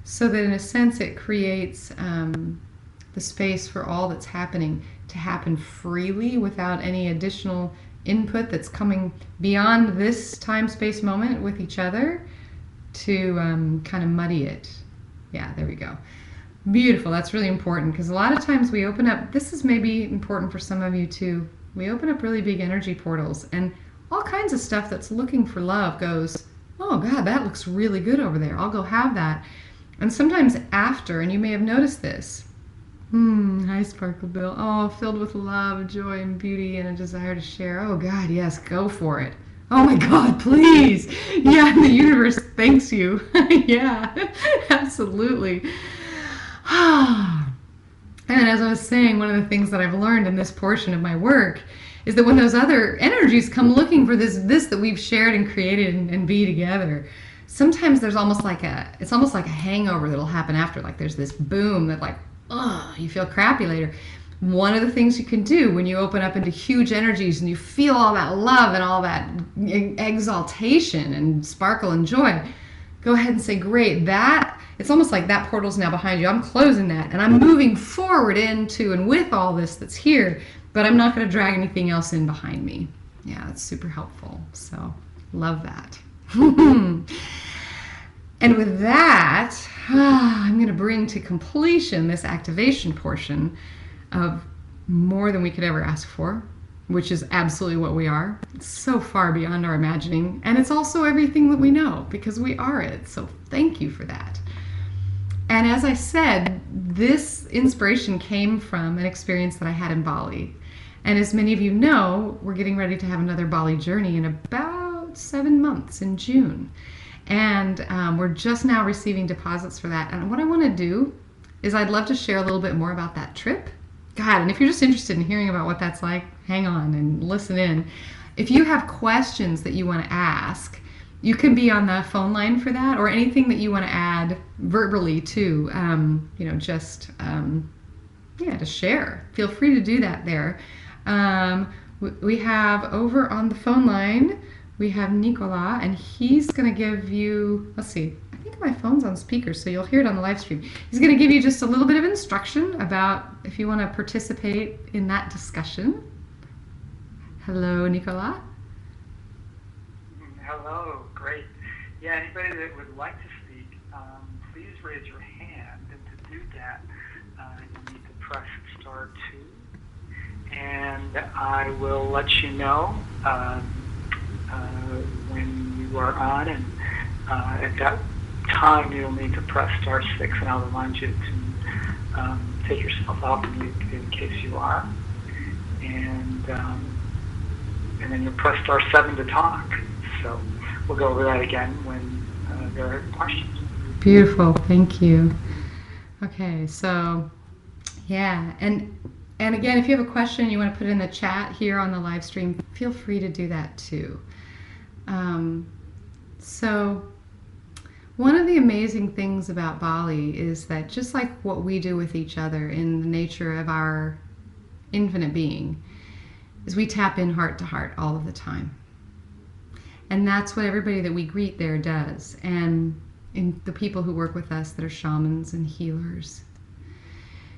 so that in a sense it creates the space for all that's happening to happen freely without any additional input that's coming beyond this time-space moment with each other to kind of muddy it. Yeah, there we go. Beautiful. That's really important because a lot of times we open up, this is maybe important for some of you too, we open up really big energy portals and all kinds of stuff that's looking for love goes, oh God, that looks really good over there. I'll go have that. And sometimes after, and you may have noticed this, hi Sparkle Bill, oh, filled with love, joy, and beauty, and a desire to share. Oh God, yes, go for it. Oh my God, please. Yeah, the universe thanks you. Yeah, absolutely. And as I was saying, one of the things that I've learned in this portion of my work is that when those other energies come looking for this that we've shared and created and be together, sometimes there's almost like it's almost like a hangover that'll happen after. Like there's this boom that like, oh, you feel crappy later. One of the things you can do when you open up into huge energies and you feel all that love and all that exaltation and sparkle and joy, go ahead and say, great, it's almost like that portal's now behind you. I'm closing that and I'm moving forward into and with all this that's here, but I'm not going to drag anything else in behind me. Yeah, that's super helpful. So, love that. And with that, I'm going to bring to completion this activation portion of more than we could ever ask for, which is absolutely what we are. It's so far beyond our imagining, and it's also everything that we know because we are it. So thank you for that. And as I said, this inspiration came from an experience that I had in Bali. And as many of you know, we're getting ready to have another Bali journey in about 7 months in June. And we're just now receiving deposits for that. And what I want to do is I'd love to share a little bit more about that trip. God, and if you're just interested in hearing about what that's like, hang on and listen in. If you have questions that you want to ask, you can be on the phone line for that, or anything that you want to add verbally too. To share. Feel free to do that there. We have over on the phone line, we have Nicola, and he's going to give you, let's see, I think my phone's on speaker, so you'll hear it on the live stream. He's going to give you just a little bit of instruction about if you want to participate in that discussion. Hello, Nicola. Hello, great. Yeah, anybody that would like to speak, please raise your hand. And to do that, you need to press star 2. And I will let you know when you are on. And at that time, you'll need to press star 6, and I'll remind you to take yourself off mute in case you are. And then you'll press star 7 to talk. So we'll go over that again when there are questions. Beautiful, thank you. Okay, so yeah, and again, if you have a question you want to put it in the chat here on the live stream, feel free to do that too. So One of the amazing things about Bali is that just like what we do with each other in the nature of our infinite being, is we tap in heart to heart all of the time. And that's what everybody that we greet there does. And in the people who work with us that are shamans and healers.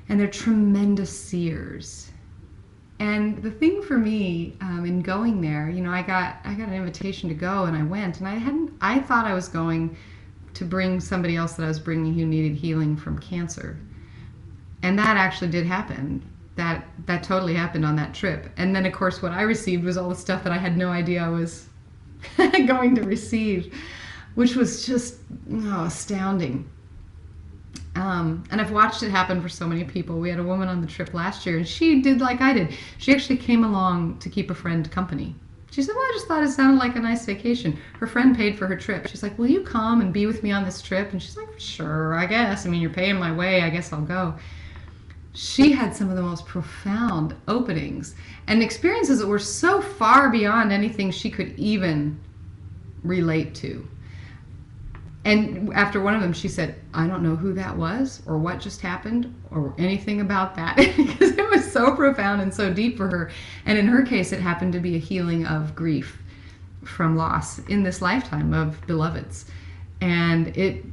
And they're tremendous seers. And the thing for me in going there, I got an invitation to go, and I went, and I thought I was going to bring somebody else that I was bringing who needed healing from cancer. And that actually did happen. That totally happened on that trip. And then, of course, what I received was all the stuff that I had no idea I was going to receive, which was just astounding. And I've watched it happen for so many people. We had a woman on the trip last year, and she did like I did. She actually came along to keep a friend company. She said, well, I just thought it sounded like a nice vacation. Her friend paid for her trip. She's like, will you come and be with me on this trip? And she's like, sure, I guess. I mean, you're paying my way. I guess I'll go. She had some of the most profound openings and experiences that were so far beyond anything she could even relate to. And after one of them, she said, I don't know who that was or what just happened or anything about that, because it was so profound and so deep for her. And in her case, it happened to be a healing of grief from loss in this lifetime of beloveds. And it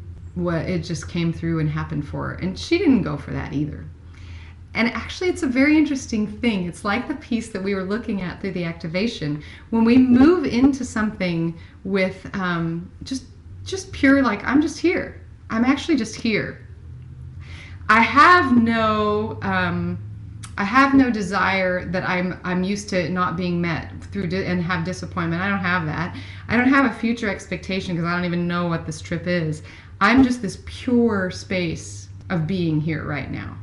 just came through and happened for her. And she didn't go for that either. And actually, it's a very interesting thing. It's like the piece that we were looking at through the activation. When we move into something with just pure, like, I'm just here. I'm actually just here. I have no desire that I'm used to not being met through and have disappointment. I don't have that. I don't have a future expectation because I don't even know what this trip is. I'm just this pure space of being here right now.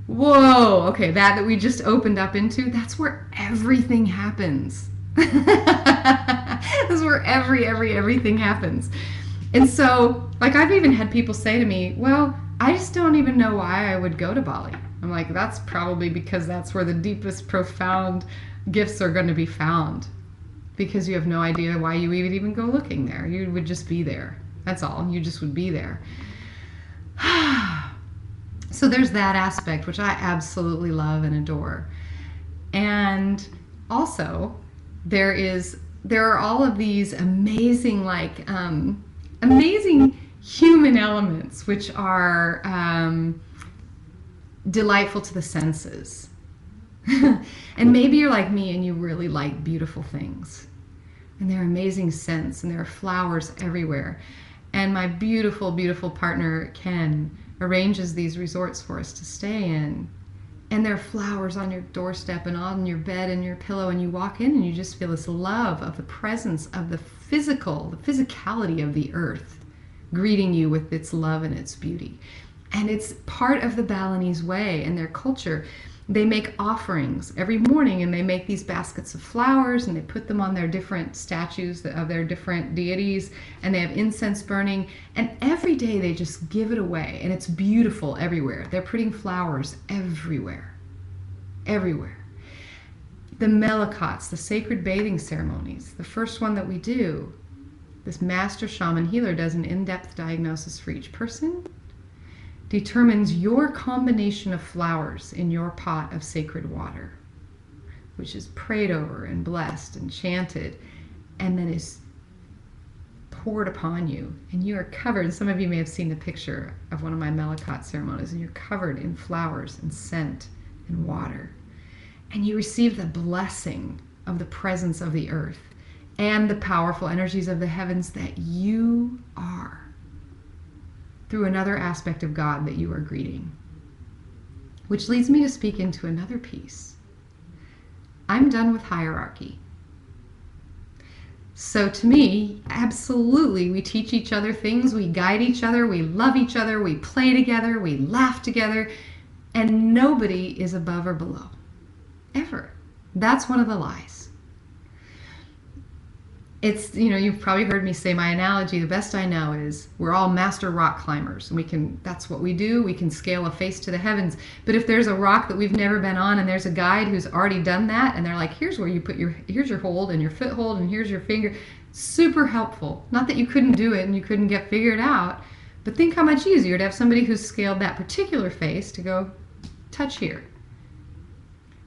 Whoa, okay, that we just opened up into, that's where everything happens. That's where everything happens. And so, like, I've even had people say to me, well, I just don't even know why I would go to Bali. I'm like, that's probably because that's where the deepest, profound gifts are going to be found. Because you have no idea why you would even go looking there. You would just be there. That's all. You just would be there. So there's that aspect, which I absolutely love and adore. And also, there are all of these amazing, amazing human elements, which are delightful to the senses. And maybe you're like me and you really like beautiful things. And they're amazing scents, and there are flowers everywhere. And my beautiful, beautiful partner, Ken, arranges these resorts for us to stay in. And there are flowers on your doorstep and on your bed and your pillow, and you walk in and you just feel this love of the presence of the physicality of the earth greeting you with its love and its beauty. And it's part of the Balinese way and their culture. They make offerings every morning, and they make these baskets of flowers, and they put them on their different statues of their different deities, and they have incense burning, and every day they just give it away, and it's beautiful everywhere. They're putting flowers everywhere. Everywhere. The melakats, the sacred bathing ceremonies, the first one that we do, this master shaman healer does an in-depth diagnosis for each person, determines your combination of flowers in your pot of sacred water, which is prayed over and blessed and chanted, and then is poured upon you. And you are covered. Some of you may have seen the picture of one of my Melakat ceremonies, and you're covered in flowers and scent and water. And you receive the blessing of the presence of the earth and the powerful energies of the heavens that you are, through another aspect of God that you are greeting. Which leads me to speak into another piece. I'm done with hierarchy. So to me, absolutely, we teach each other things, we guide each other, we love each other, we play together, we laugh together, and nobody is above or below. Ever. That's one of the lies. It's, you've probably heard me say my analogy, the best I know is we're all master rock climbers. And that's what we do. We can scale a face to the heavens. But if there's a rock that we've never been on and there's a guide who's already done that, and they're like, here's where you put here's your hold and your foothold and here's your finger. Super helpful. Not that you couldn't do it and you couldn't get figured out, but think how much easier to have somebody who's scaled that particular face to go, touch here.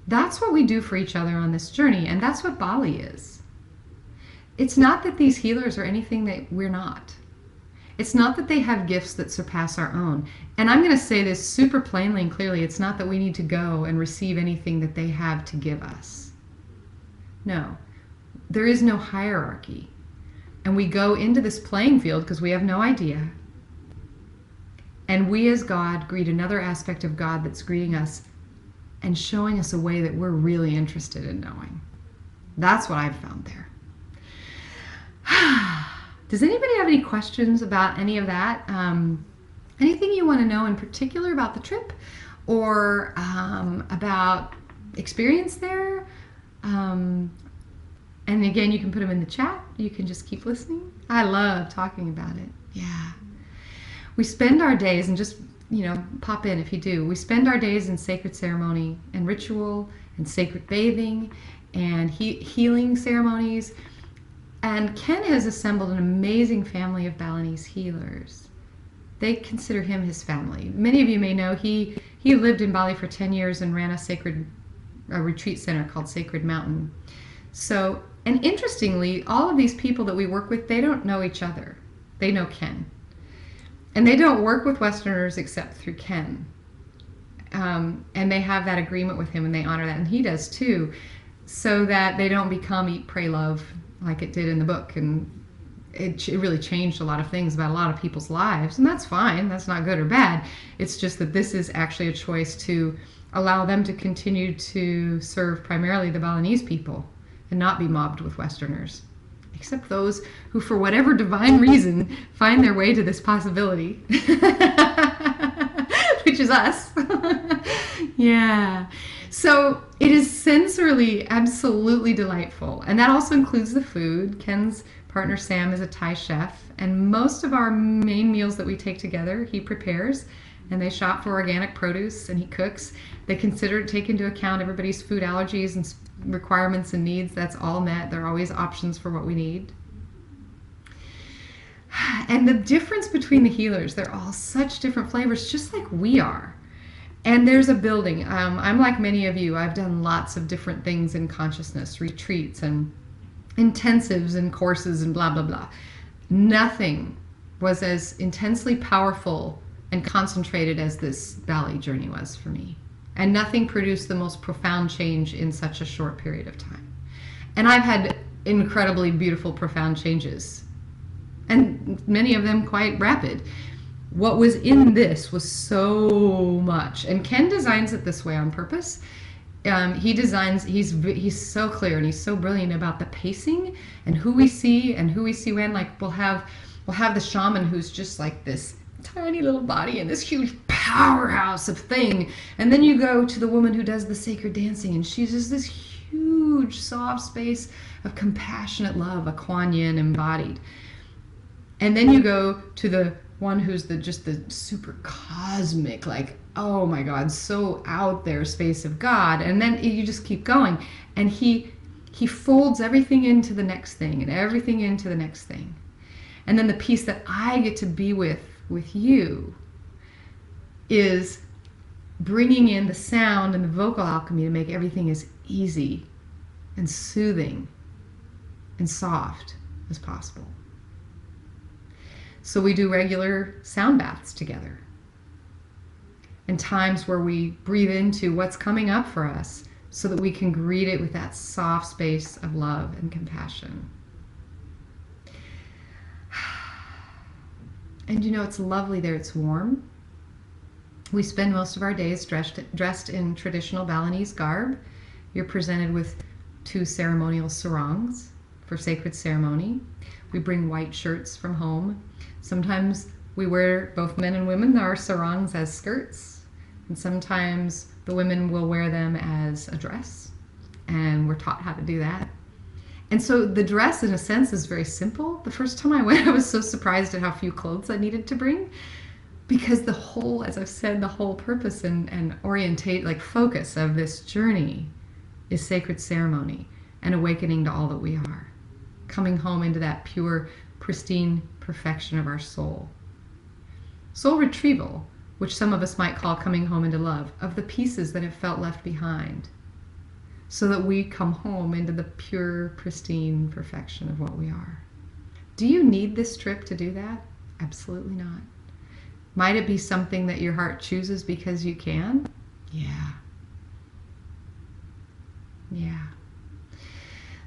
That's what we do for each other on this journey, and that's what Bali is. It's not that these healers are anything that we're not. It's not that they have gifts that surpass our own. And I'm going to say this super plainly and clearly. It's not that we need to go and receive anything that they have to give us. No. There is no hierarchy. And we go into this playing field because we have no idea. And we as God greet another aspect of God that's greeting us and showing us a way that we're really interested in knowing. That's what I've found there. Does anybody have any questions about any of that? Anything you want to know in particular about the trip or about experience there? And again, you can put them in the chat. You can just keep listening. I love talking about it. Yeah. We spend our days, and just, pop in if you do. We spend our days in sacred ceremony and ritual and sacred bathing and healing ceremonies. And Ken has assembled an amazing family of Balinese healers. They consider him his family. Many of you may know he lived in Bali for 10 years and ran a retreat center called Sacred Mountain. So, and interestingly, all of these people that we work with, they don't know each other. They know Ken. And they don't work with Westerners except through Ken. And they have that agreement with him and they honor that. And he does too, so that they don't become eat, pray, love like it did in the book. And it really changed a lot of things about a lot of people's lives. And that's fine. That's not good or bad. It's just that this is actually a choice to allow them to continue to serve primarily the Balinese people and not be mobbed with Westerners. Except those who, for whatever divine reason, find their way to this possibility. Which is us. Yeah. So it is sensorily absolutely delightful. And that also includes the food. Ken's partner Sam is a Thai chef. And most of our main meals that we take together, he prepares. And they shop for organic produce and he cooks. They take into account everybody's food allergies and requirements and needs. That's all met. There are always options for what we need. And the difference between the healers, they're all such different flavors, just like we are. And there's a building. I'm like many of you. I've done lots of different things in consciousness, retreats and intensives and courses and blah, blah, blah. Nothing was as intensely powerful and concentrated as this Bali journey was for me. And nothing produced the most profound change in such a short period of time. And I've had incredibly beautiful, profound changes. And many of them quite rapid. What was in this was so much. And Ken designs it this way on purpose. He's so clear and he's so brilliant about the pacing and who we see when. Like we'll have the shaman who's just like this tiny little body and this huge powerhouse of thing. And then you go to the woman who does the sacred dancing and she's just this huge soft space of compassionate love, a Kuan Yin embodied. And then you go to the one who's just the super cosmic, like, oh my God, so out there space of God. And then you just keep going. And he folds everything into the next thing and everything into the next thing. And then the piece that I get to be with you is bringing in the sound and the vocal alchemy to make everything as easy and soothing and soft as possible. So we do regular sound baths together and times where we breathe into what's coming up for us so that we can greet it with that soft space of love and compassion. And it's lovely there. It's warm. We spend most of our days dressed in traditional Balinese garb. You're presented with 2 ceremonial sarongs for sacred ceremony. We bring white shirts from home. Sometimes we wear, both men and women, our sarongs as skirts. And sometimes the women will wear them as a dress. And we're taught how to do that. And so the dress, in a sense, is very simple. The first time I went, I was so surprised at how few clothes I needed to bring. Because the whole, as I've said, the whole purpose and focus of this journey is sacred ceremony and awakening to all that we are. coming home into that pure, pristine perfection of our soul. Soul retrieval, which some of us might call coming home into love, of the pieces that have felt left behind, so that we come home into the pure, pristine perfection of what we are. Do you need this trip to do that? Absolutely not. Might it be something that your heart chooses because you can? Yeah. Yeah.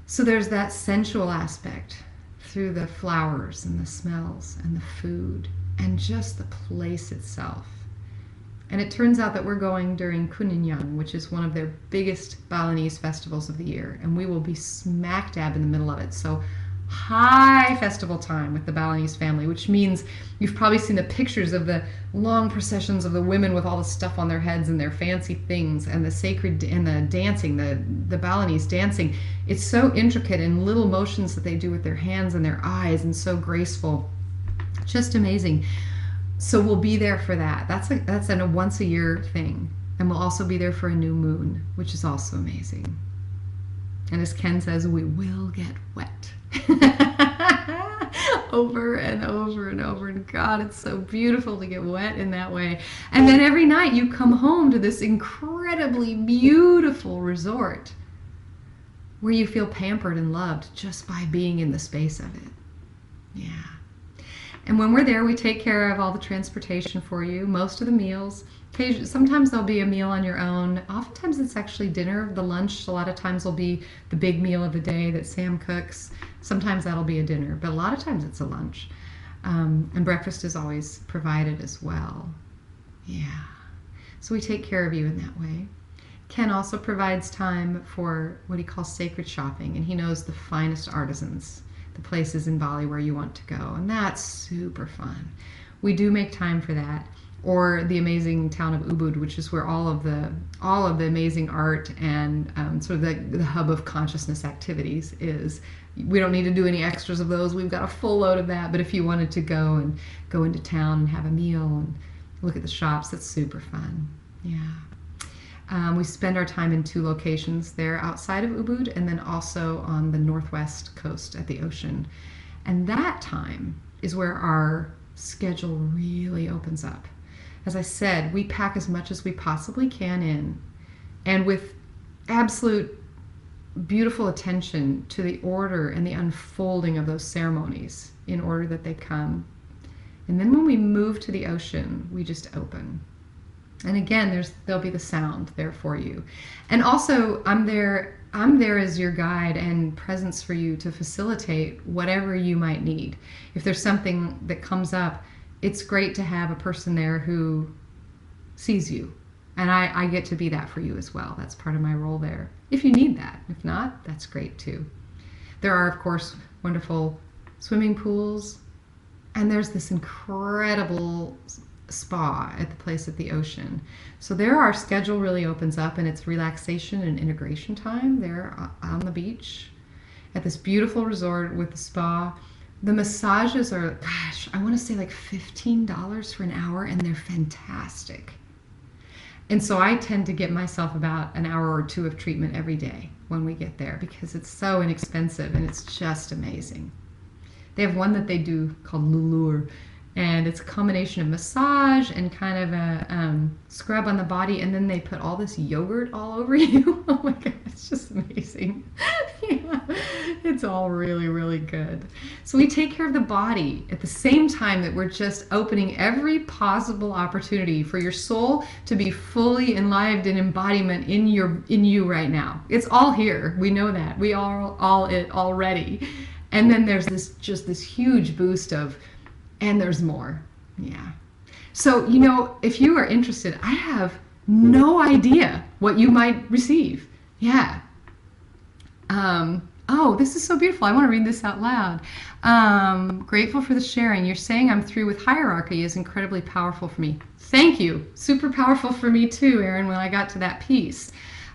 So there's that sensual aspect through the flowers and the smells and the food and just the place itself. And it turns out that we're going during Kuninyan, which is one of their biggest Balinese festivals of the year, and we will be smack dab in the middle of it. So high festival time with the Balinese family, which means you've probably seen the pictures of the long processions of the women with all the stuff on their heads and their fancy things, and the sacred and the dancing, the Balinese dancing. It's so intricate in little motions that they do with their hands and their eyes, and so graceful. Just amazing. So we'll be there for that. That's a once a year thing. And we'll also be there for a new moon, which is also amazing. And as Ken says, we will get wet. Over and over and over. And God, it's so beautiful to get wet in that way. And then every night you come home to this incredibly beautiful resort where you feel pampered and loved just by being in the space of it. Yeah. And when we're there, we take care of all the transportation for you, most of the meals. Sometimes there'll be a meal on your own. Oftentimes it's actually dinner. The lunch, a lot of times, will be the big meal of the day that Sam cooks. Sometimes that'll be a dinner, but a lot of times it's a lunch. And breakfast is always provided as well. Yeah. So we take care of you in that way. Ken also provides time for what he calls sacred shopping, and he knows the finest artisans, the places in Bali where you want to go, and that's super fun. We do make time for that. Or the amazing town of Ubud, which is where all of the amazing art and sort of the hub of consciousness activities is. We don't need to do any extras of those. We've got a full load of that. But if you wanted to go into town and have a meal and look at the shops, that's super fun. Yeah. We spend our time in 2 locations there outside of Ubud, and then also on the northwest coast at the ocean. And that time is where our schedule really opens up. As I said, we pack as much as we possibly can in, and with absolute beautiful attention to the order and the unfolding of those ceremonies in order that they come. And then when we move to the ocean, we just open. And again, there'll be the sound there for you. And also, I'm there as your guide and presence for you to facilitate whatever you might need. If there's something that comes up, it's great to have a person there who sees you. And I get to be that for you as well. That's part of my role there. If you need that. If not, that's great too. There are, of course, wonderful swimming pools. And there's this incredible spa at the place at the ocean. So there our schedule really opens up, and it's relaxation and integration time there on the beach at this beautiful resort with the spa. The massages are, gosh, I want to say like $15 for an hour, and they're fantastic. And so I tend to get myself about an hour or 2 of treatment every day when we get there because it's so inexpensive and it's just amazing. They have one that they do called Lulur, and it's a combination of massage and kind of a scrub on the body, and then they put all this yogurt all over you. Oh my God, it's just amazing. Yeah, it's all really, really good. So we take care of the body at the same time that we're just opening every possible opportunity for your soul to be fully enlivened in embodiment in you right now. It's all here. We know that. We are all it already. And then there's this huge boost of, and there's more. Yeah. So, if you are interested, I have no idea what you might receive. Yeah. Oh, this is so beautiful. I want to read this out loud. Grateful for the sharing. You're saying I'm through with hierarchy is incredibly powerful for me. Thank you. Super powerful for me too, Erin, when I got to that piece.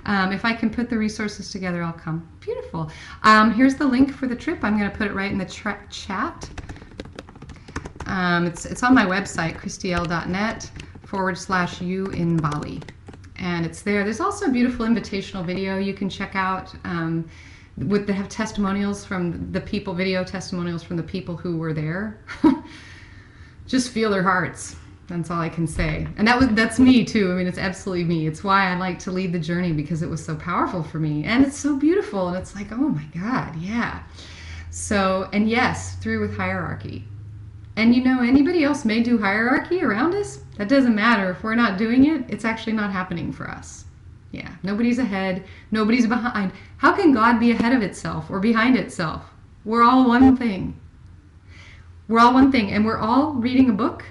If I can put the resources together, I'll come. Beautiful. Here's the link for the trip. I'm going to put it right in the chat. It's on my website, christiel.net/you in Bali. And it's there. There's also a beautiful invitational video you can check out Would they have testimonials from the people, video testimonials from the people who were there? Just feel their hearts. That's all I can say. And that's me too. I mean, it's absolutely me. It's why I like to lead the journey, because it was so powerful for me. And it's so beautiful. And it's like, oh my God, yeah. So, and yes, through with hierarchy. And you know, anybody else may do hierarchy around us. That doesn't matter. If we're not doing it, it's actually not happening for us. Yeah, nobody's ahead, nobody's behind. How can God be ahead of itself or behind itself? We're all one thing. We're all one thing, and we're all reading a book,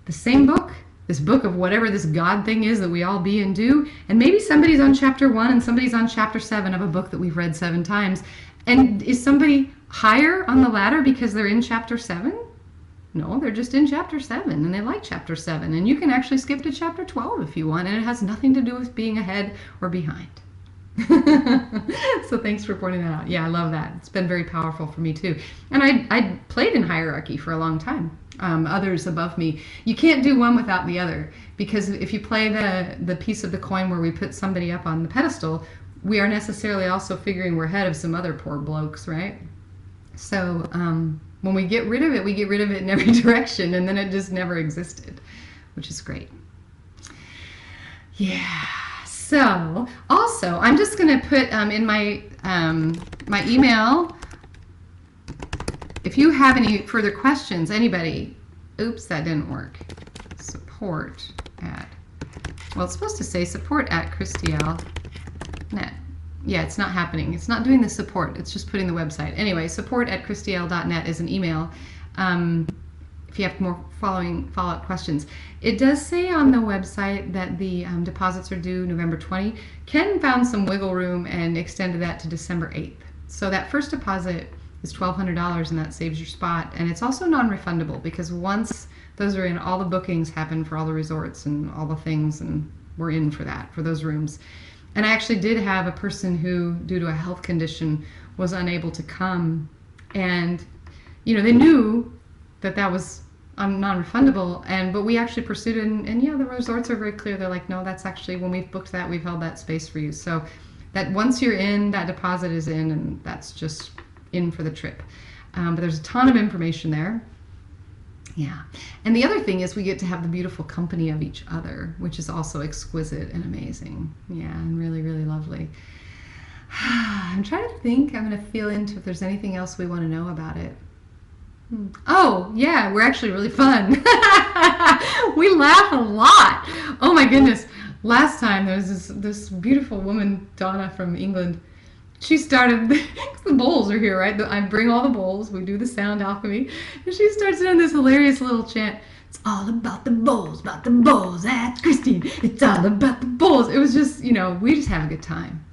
the same book, this book of whatever this God thing is that we all be and do. And maybe somebody's on chapter 1 and somebody's on chapter 7 of a book that we've read 7 times. And is somebody higher on the ladder because they're in chapter 7? No, they're just in chapter 7 and they like chapter 7. And you can actually skip to chapter 12 if you want, and it has nothing to do with being ahead or behind. So thanks for pointing that out. Yeah, I love that. It's been very powerful for me too. And I played in hierarchy for a long time. Others above me. You can't do one without the other, because if you play the piece of the coin where we put somebody up on the pedestal, we are necessarily also figuring we're ahead of some other poor blokes, right? So when we get rid of it, we get rid of it in every direction, and then it just never existed, which is great. Yeah. So also, I'm just going to put in my my email, if you have any further questions, anybody, oops, that didn't work. Support at, well, it's supposed to say support at Christiel.net. Yeah, it's not happening. It's not doing the support. It's just putting the website. Anyway, support at Christiel.net is an email. If you have more follow-up questions. It does say on the website that the deposits are due November 20. Ken found some wiggle room and extended that to December 8th. So that first deposit is $1,200, and that saves your spot. And it's also non-refundable, because once those are in, all the bookings happen for all the resorts and all the things, and we're in for that, for those rooms. And I actually did have a person who, due to a health condition, was unable to come. And, you know, they knew that that was non-refundable, but we actually pursued it, and yeah, the resorts are very clear. They're like, no, that's actually, when we've booked that, we've held that space for you. So that once you're in, that deposit is in, and that's just in for the trip. But there's a ton of information there. Yeah. And the other thing is we get to have the beautiful company of each other, which is also exquisite and amazing. Yeah, and really, really lovely. I'm trying to think. I'm going to feel into if there's anything else we want to know about it. Oh, yeah, we're actually really fun. We laugh a lot. Oh my goodness. Last time there was this beautiful woman, Donna from England. She started, the bowls are here, right? I bring all the bowls, we do the sound alchemy, and she starts doing this hilarious little chant. It's all about the bowls, that's Christine. It's all about the bowls. It was just, you know, we just have a good time.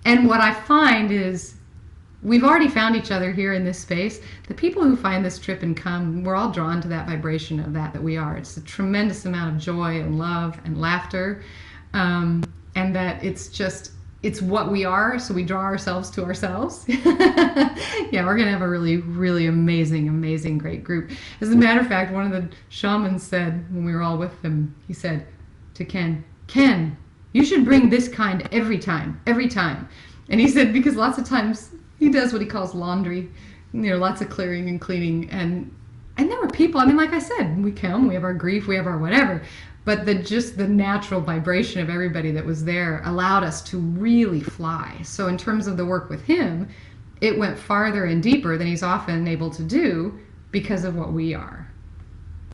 And what I find is, we've already found each other here in this space. The people who find this trip and come, we're all drawn to that vibration of that we are. It's a tremendous amount of joy and love and laughter, and that it's what we are, so we draw ourselves to ourselves. Yeah, we're going to have a really, really amazing, great group. As a matter of fact, one of the shamans said, when we were all with him, he said to Ken, you should bring this kind every time. And he said, because lots of times he does what he calls laundry, you know, lots of clearing and cleaning. And there were people, I mean, like I said, we come, we have our grief, we have our whatever. But just the natural vibration of everybody that was there allowed us to really fly. So in terms of the work with him, it went farther and deeper than he's often able to do because of what we are,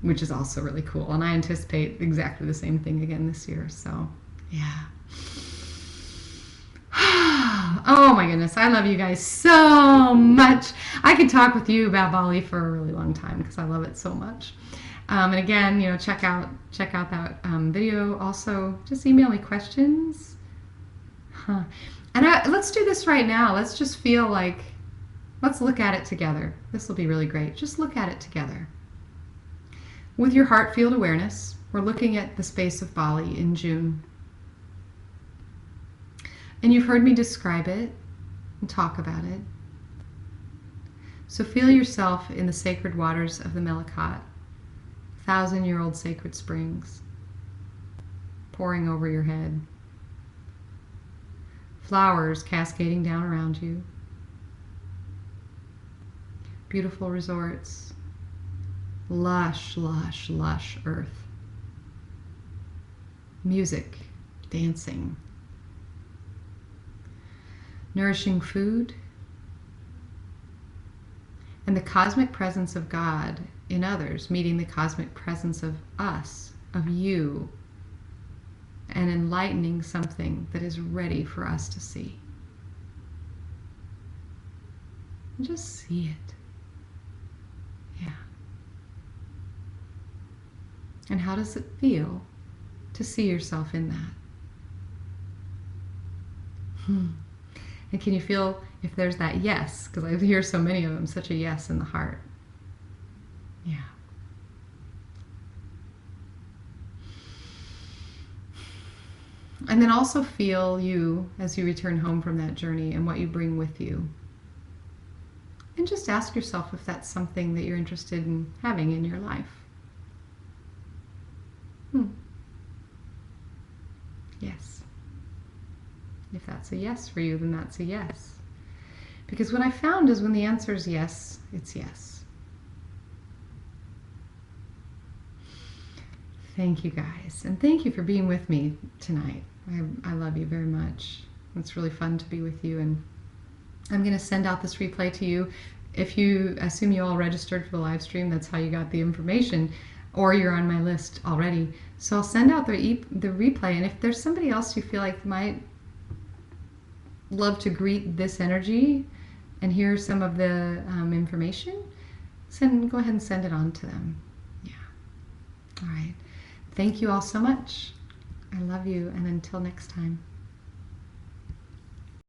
which is also really cool. And I anticipate exactly the same thing again this year. So, yeah. Oh my goodness, I love you guys so much. I could talk with you about Bali for a really long time because I love it so much. And again, you know, check out that video. Also, just email me questions. And let's do this right now. Let's just feel like, let's look at it together. This will be really great. Just look at it together. With your heart field awareness, we're looking at the space of Bali in June. And you've heard me describe it and talk about it. So feel yourself in the sacred waters of the Melakat. 1,000-year-old sacred springs pouring over your head. flowers cascading down around you, beautiful resorts, lush, lush, lush earth, music, dancing, nourishing food, and the cosmic presence of God in others, meeting the cosmic presence of us, of you, and enlightening something that is ready for us to see. And just see it. Yeah. And how does it feel to see yourself in that? And can you feel if there's that yes? Because I hear so many of them, such a yes in the heart. Yeah. And then also feel you as you return home from that journey and what you bring with you. And just ask yourself if that's something that you're interested in having in your life. Yes. If that's a yes for you, then that's a yes. Because what I found is when the answer is yes, it's yes. Thank you guys. And thank you for being with me tonight. I love you very much. It's really fun to be with you. And I'm going to send out this replay to you. If you assume you all registered for the live stream, that's how you got the information, or you're on my list already. So I'll send out the replay. And if there's somebody else you feel like might love to greet this energy and hear some of the information, go ahead and send it on to them. Yeah. All right. Thank you all so much. I love you, and until next time.